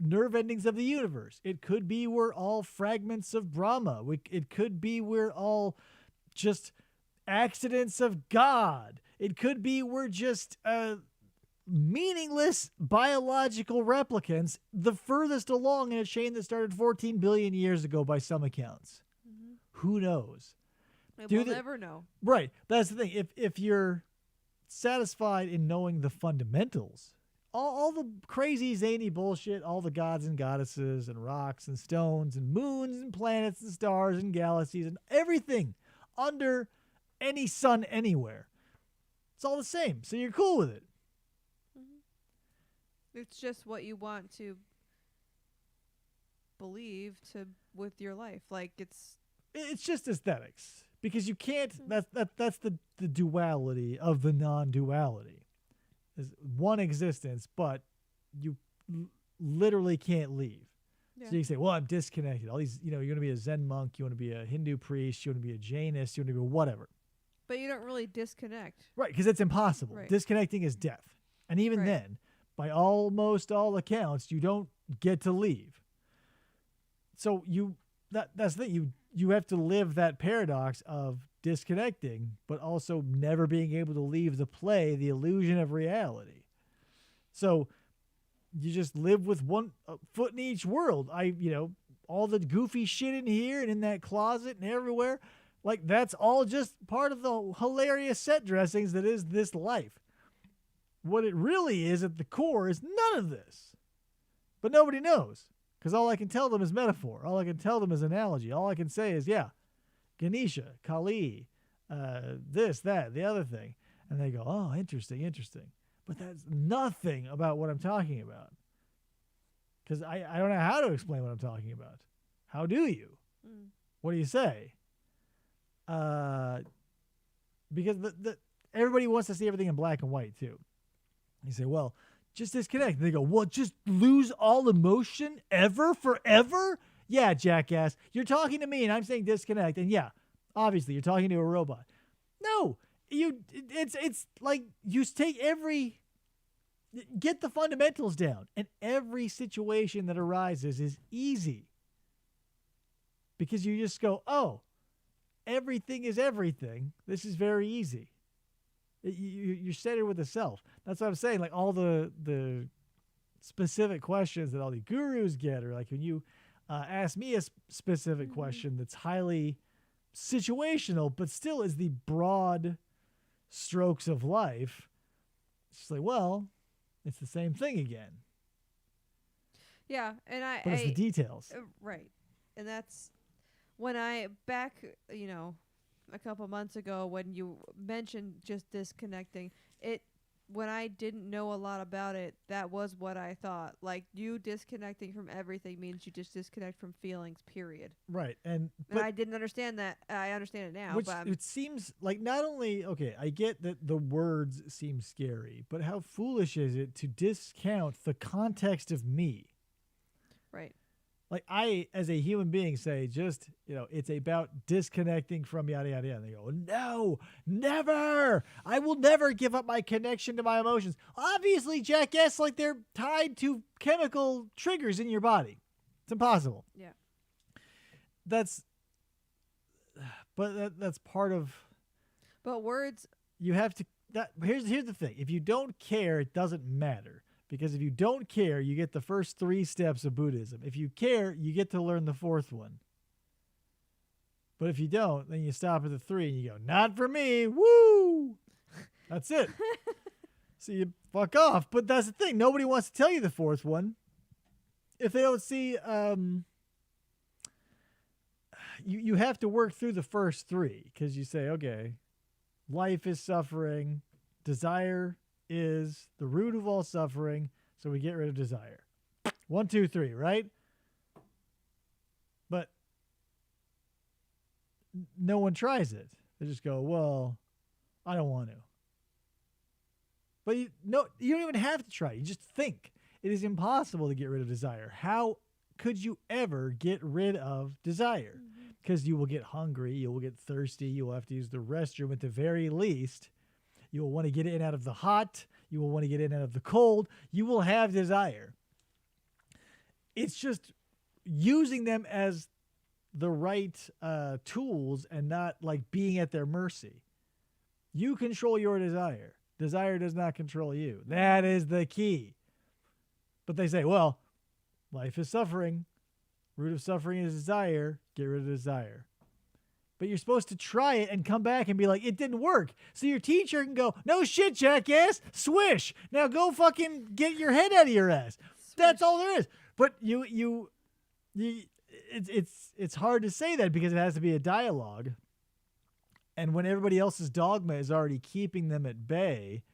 nerve endings of the universe. It could be we're all fragments of Brahma. It could be we're all just accidents of God. It could be we're just meaningless biological replicants, the furthest along in a chain that started 14 billion years ago by some accounts. Mm-hmm. Who knows? We'll never know. Right. That's the thing. If you're satisfied in knowing the fundamentals, all the crazy zany bullshit, all the gods and goddesses and rocks and stones and moons and planets and stars and galaxies and everything under any sun anywhere, it's all the same. So you're cool with it. Mm-hmm. It's just what you want to believe with your life. Like, it's just aesthetics. Because you can't, that's the duality of the non-duality. Is one existence, but you literally can't leave. Yeah. So you say, well, I'm disconnected. All these, you're going to be a Zen monk, you want to be a Hindu priest, you want to be a Jainist, you want to be whatever. But you don't really disconnect. Right, because it's impossible. Right. Disconnecting is death. And even then, by almost all accounts, you don't get to leave. So that's the thing. You have to live that paradox of disconnecting, but also never being able to leave the play, the illusion of reality. So you just live with one foot in each world. All the goofy shit in here and in that closet and everywhere, like, that's all just part of the hilarious set dressings that is this life. What it really is at the core is none of this. But nobody knows. Because all I can tell them is metaphor. All I can tell them is analogy. All I can say is, Ganesha, Kali, this, that, the other thing. And they go, oh, interesting. But that's nothing about what I'm talking about. Because I don't know how to explain what I'm talking about. How do you? What do you say? Because everybody wants to see everything in black and white, too. You say, well, just disconnect. And they go, well, just lose all emotion forever? Yeah, jackass, you're talking to me and I'm saying disconnect. And yeah, obviously you're talking to a robot. No, it's like you get the fundamentals down, and every situation that arises is easy. Because you just go, oh, everything is everything. This is very easy. You're centered with the self. That's what I'm saying. Like all the specific questions that all the gurus get, or like when you ask me a specific question that's highly situational, but still is the broad strokes of life. It's just like, well, it's the same thing again. Yeah, and but it's the details. Right. And that's when back, a couple months ago when you mentioned just disconnecting, when I didn't know a lot about it, that was what I thought. Like, you disconnecting from everything means you just disconnect from feelings, period. Right. And I didn't understand that. I understand it now. Which but it seems like not only, okay, I get that the words seem scary, but how foolish is it to discount the context of me? Right. Like I, as a human being, say just, it's about disconnecting from yada, yada, yada. And they go, no, never. I will never give up my connection to my emotions. Obviously, jackass, like they're tied to chemical triggers in your body. It's impossible. Yeah. That's part of. But words. You have to. Here's the thing. If you don't care, it doesn't matter. Because if you don't care, you get the first 3 steps of Buddhism. If you care, you get to learn the 4th one. But if you don't, then you stop at the 3 and you go, not for me. Woo! That's it. So you fuck off. But that's the thing. Nobody wants to tell you the 4th one. If they don't see, you have to work through the first 3 because you say, okay, life is suffering, desire is the root of all suffering, so we get rid of desire. 1, 2, 3, right? But no one tries it. They just go, well, I don't want to. But you don't even have to try. You just think. It is impossible to get rid of desire. How could you ever get rid of desire? Because you will get hungry, you will get thirsty, you will have to use the restroom at the very least. You will want to get in out of the hot. You will want to get in out of the cold. You will have desire. It's just using them as the right tools and not like being at their mercy. You control your desire. Desire does not control you. That is the key. But they say, well, life is suffering. Root of suffering is desire. Get rid of desire. But you're supposed to try it and come back and be like, it didn't work. So your teacher can go, no shit, jackass, swish. Now go fucking get your head out of your ass. Swish. That's all there is. But it's hard to say that because it has to be a dialogue. And when everybody else's dogma is already keeping them at bay,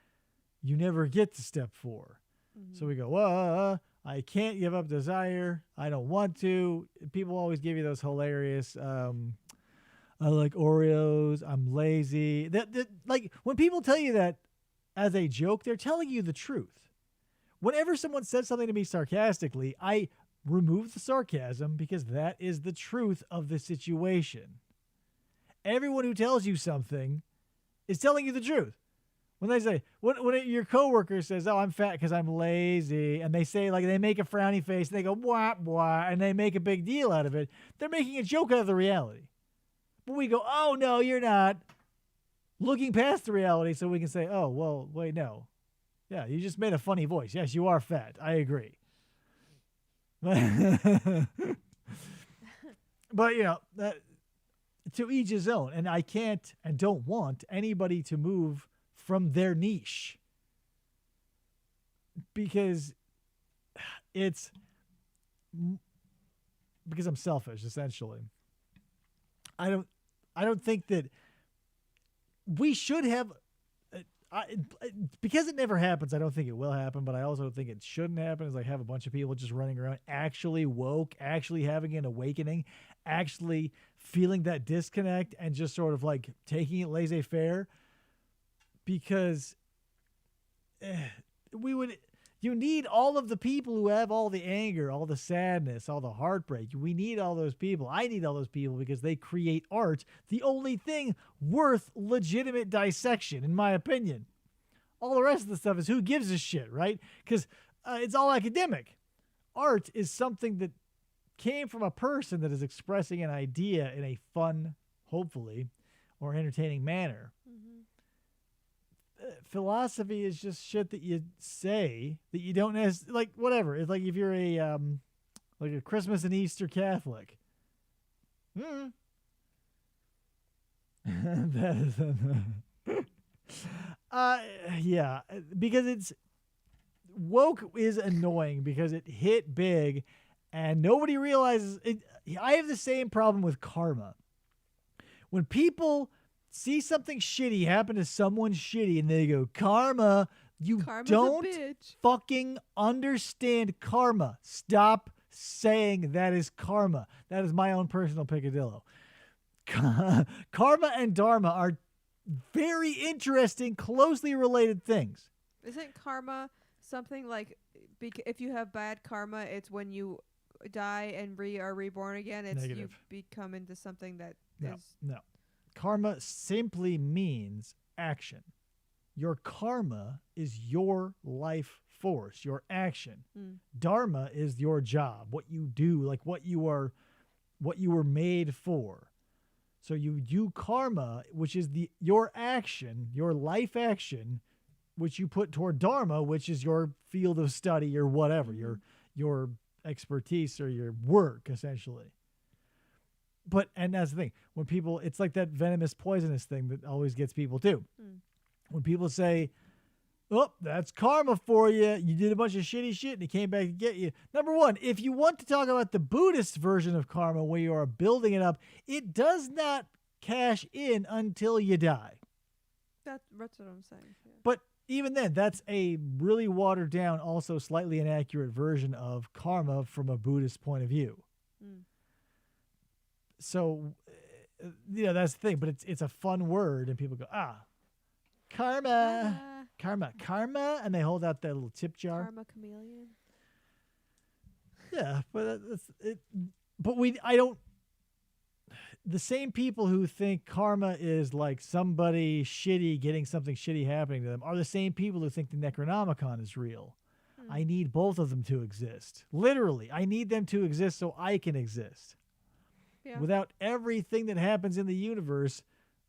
you never get to step 4. Mm-hmm. So we go, I can't give up desire. I don't want to. People always give you those hilarious, I like Oreos. I'm lazy. Like when people tell you that as a joke, they're telling you the truth. Whenever someone says something to me sarcastically, I remove the sarcasm because that is the truth of the situation. Everyone who tells you something is telling you the truth. When they say, when your coworker says, oh, I'm fat because I'm lazy, and they say, like, they make a frowny face, and they go, wah, wah, and they make a big deal out of it, they're making a joke out of the reality. But we go, oh, no, you're not. Looking past the reality so we can say, oh, well, wait, no. Yeah, you just made a funny voice. Yes, you are fat. I agree. But, to each his own. And I can't and don't want anybody to move from their niche. Because I'm selfish, essentially. I don't think that we should have, because it never happens. I don't think it will happen, but I also think it shouldn't happen. Is like have a bunch of people just running around, actually woke, actually having an awakening, actually feeling that disconnect, and just sort of like taking it laissez-faire. Because You need all of the people who have all the anger, all the sadness, all the heartbreak. We need all those people. I need all those people because they create art, the only thing worth legitimate dissection, in my opinion. All the rest of the stuff is who gives a shit, right? Because it's all academic. Art is something that came from a person that is expressing an idea in a fun, hopefully, or entertaining manner. Philosophy is just shit that you say that you don't necessarily, like, whatever. It's like if you're a Christmas and Easter Catholic. That is yeah, because it's woke is annoying because it hit big and nobody realizes it. I have the same problem with karma. When people see something shitty happen to someone shitty and they go, karma, you Karma's don't a bitch. fucking understand karma. Stop saying that is karma. That is my own personal peccadillo. Karma and dharma are very interesting, closely related things. Isn't karma something like if you have bad karma, it's when you die and are reborn again? It's Negative. you become into something that No, is. no. Karma simply means action. Your karma is your life force, your action. Dharma is your job, what you do, like what you were made for. So you do karma, which is your action, your life action, which you put toward dharma, which is your field of study or whatever, your expertise or your work, essentially. And that's the thing. When people, it's like that venomous, poisonous thing that always gets people too. When people say, oh, that's karma for you. You did a bunch of shitty shit and he came back to get you. Number one, if you want to talk about the Buddhist version of karma where you are building it up, it does not cash in until you die. That's what I'm saying. Yeah. But even then, that's a really watered down, also slightly inaccurate version of karma from a Buddhist point of view. So, that's the thing. But it's a fun word, and people go, karma, karma, and they hold out that little tip jar. Karma chameleon. Yeah, but that's it. But I don't. The same people who think karma is like somebody shitty getting something shitty happening to them are the same people who think the Necronomicon is real. I need both of them to exist. Literally, I need them to exist so I can exist. Yeah. Without everything that happens in the universe,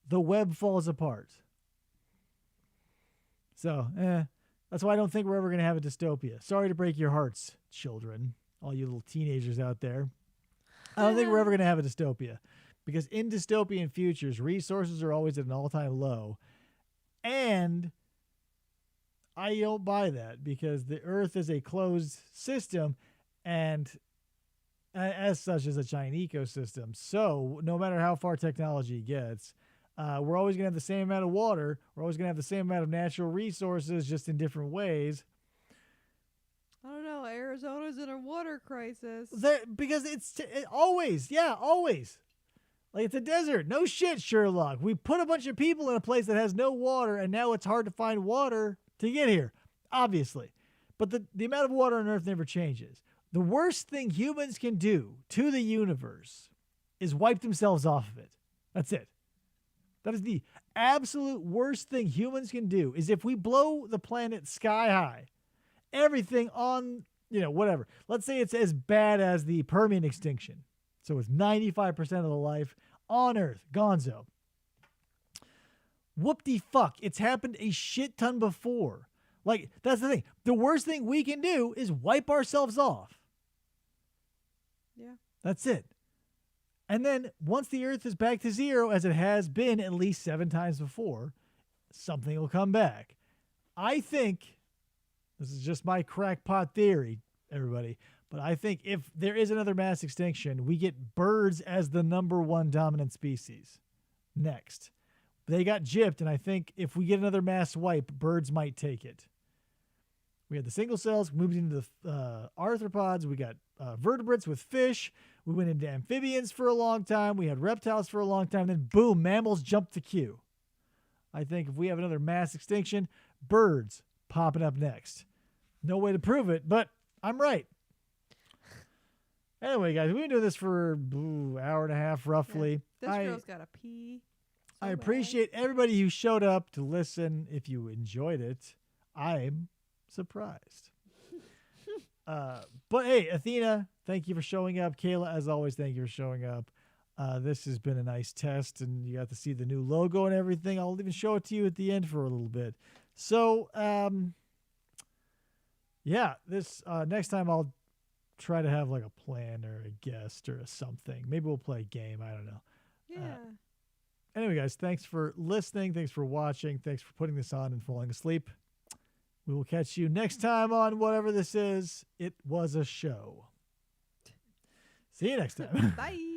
the web falls apart. So, that's why I don't think we're ever going to have a dystopia. Sorry to break your hearts, children, all you little teenagers out there. I don't think we're ever going to have a dystopia. Because in dystopian futures, resources are always at an all-time low. And I don't buy that because the Earth is a closed system and as such is a giant ecosystem. So no matter how far technology gets, we're always going to have the same amount of water. We're always going to have the same amount of natural resources, just in different ways. I don't know. Arizona's in a water crisis. Because always. Like, it's a desert. No shit, Sherlock. We put a bunch of people in a place that has no water, and now it's hard to find water to get here, obviously. But the amount of water on Earth never changes. The worst thing humans can do to the universe is wipe themselves off of it. That's it. That is the absolute worst thing humans can do, is if we blow the planet sky high, everything on, whatever. Let's say it's as bad as the Permian extinction. So it's 95% of the life on Earth. Gonzo. Whoop-de-fuck. It's happened a shit ton before. Like, that's the thing. The worst thing we can do is wipe ourselves off. Yeah. That's it. And then once the Earth is back to zero, as it has been at least 7 times before, something will come back. I think, this is just my crackpot theory, everybody, but I think if there is another mass extinction, we get birds as the number one dominant species next. They got gypped, and I think if we get another mass wipe, birds might take it. We had the single cells, moved into the arthropods. We got vertebrates with fish. We went into amphibians for a long time. We had reptiles for a long time. Then, boom, mammals jumped the queue. I think if we have another mass extinction, birds popping up next. No way to prove it, but I'm right. Anyway, guys, we've been doing this for hour and a half roughly. This girl's got a pee. I appreciate everybody who showed up to listen. If you enjoyed it, I'm surprised. But hey, Athena, thank you for showing up. Kayla, as always, thank you for showing up. This has been a nice test, and you got to see the new logo and everything. I'll even show it to you at the end for a little bit. So, yeah, this next time I'll try to have like a plan or a guest or a something. Maybe we'll play a game. I don't know. Yeah. Anyway, guys, thanks for listening. Thanks for watching. Thanks for putting this on and falling asleep. We will catch you next time on whatever this is. It was a show. See you next time. Bye.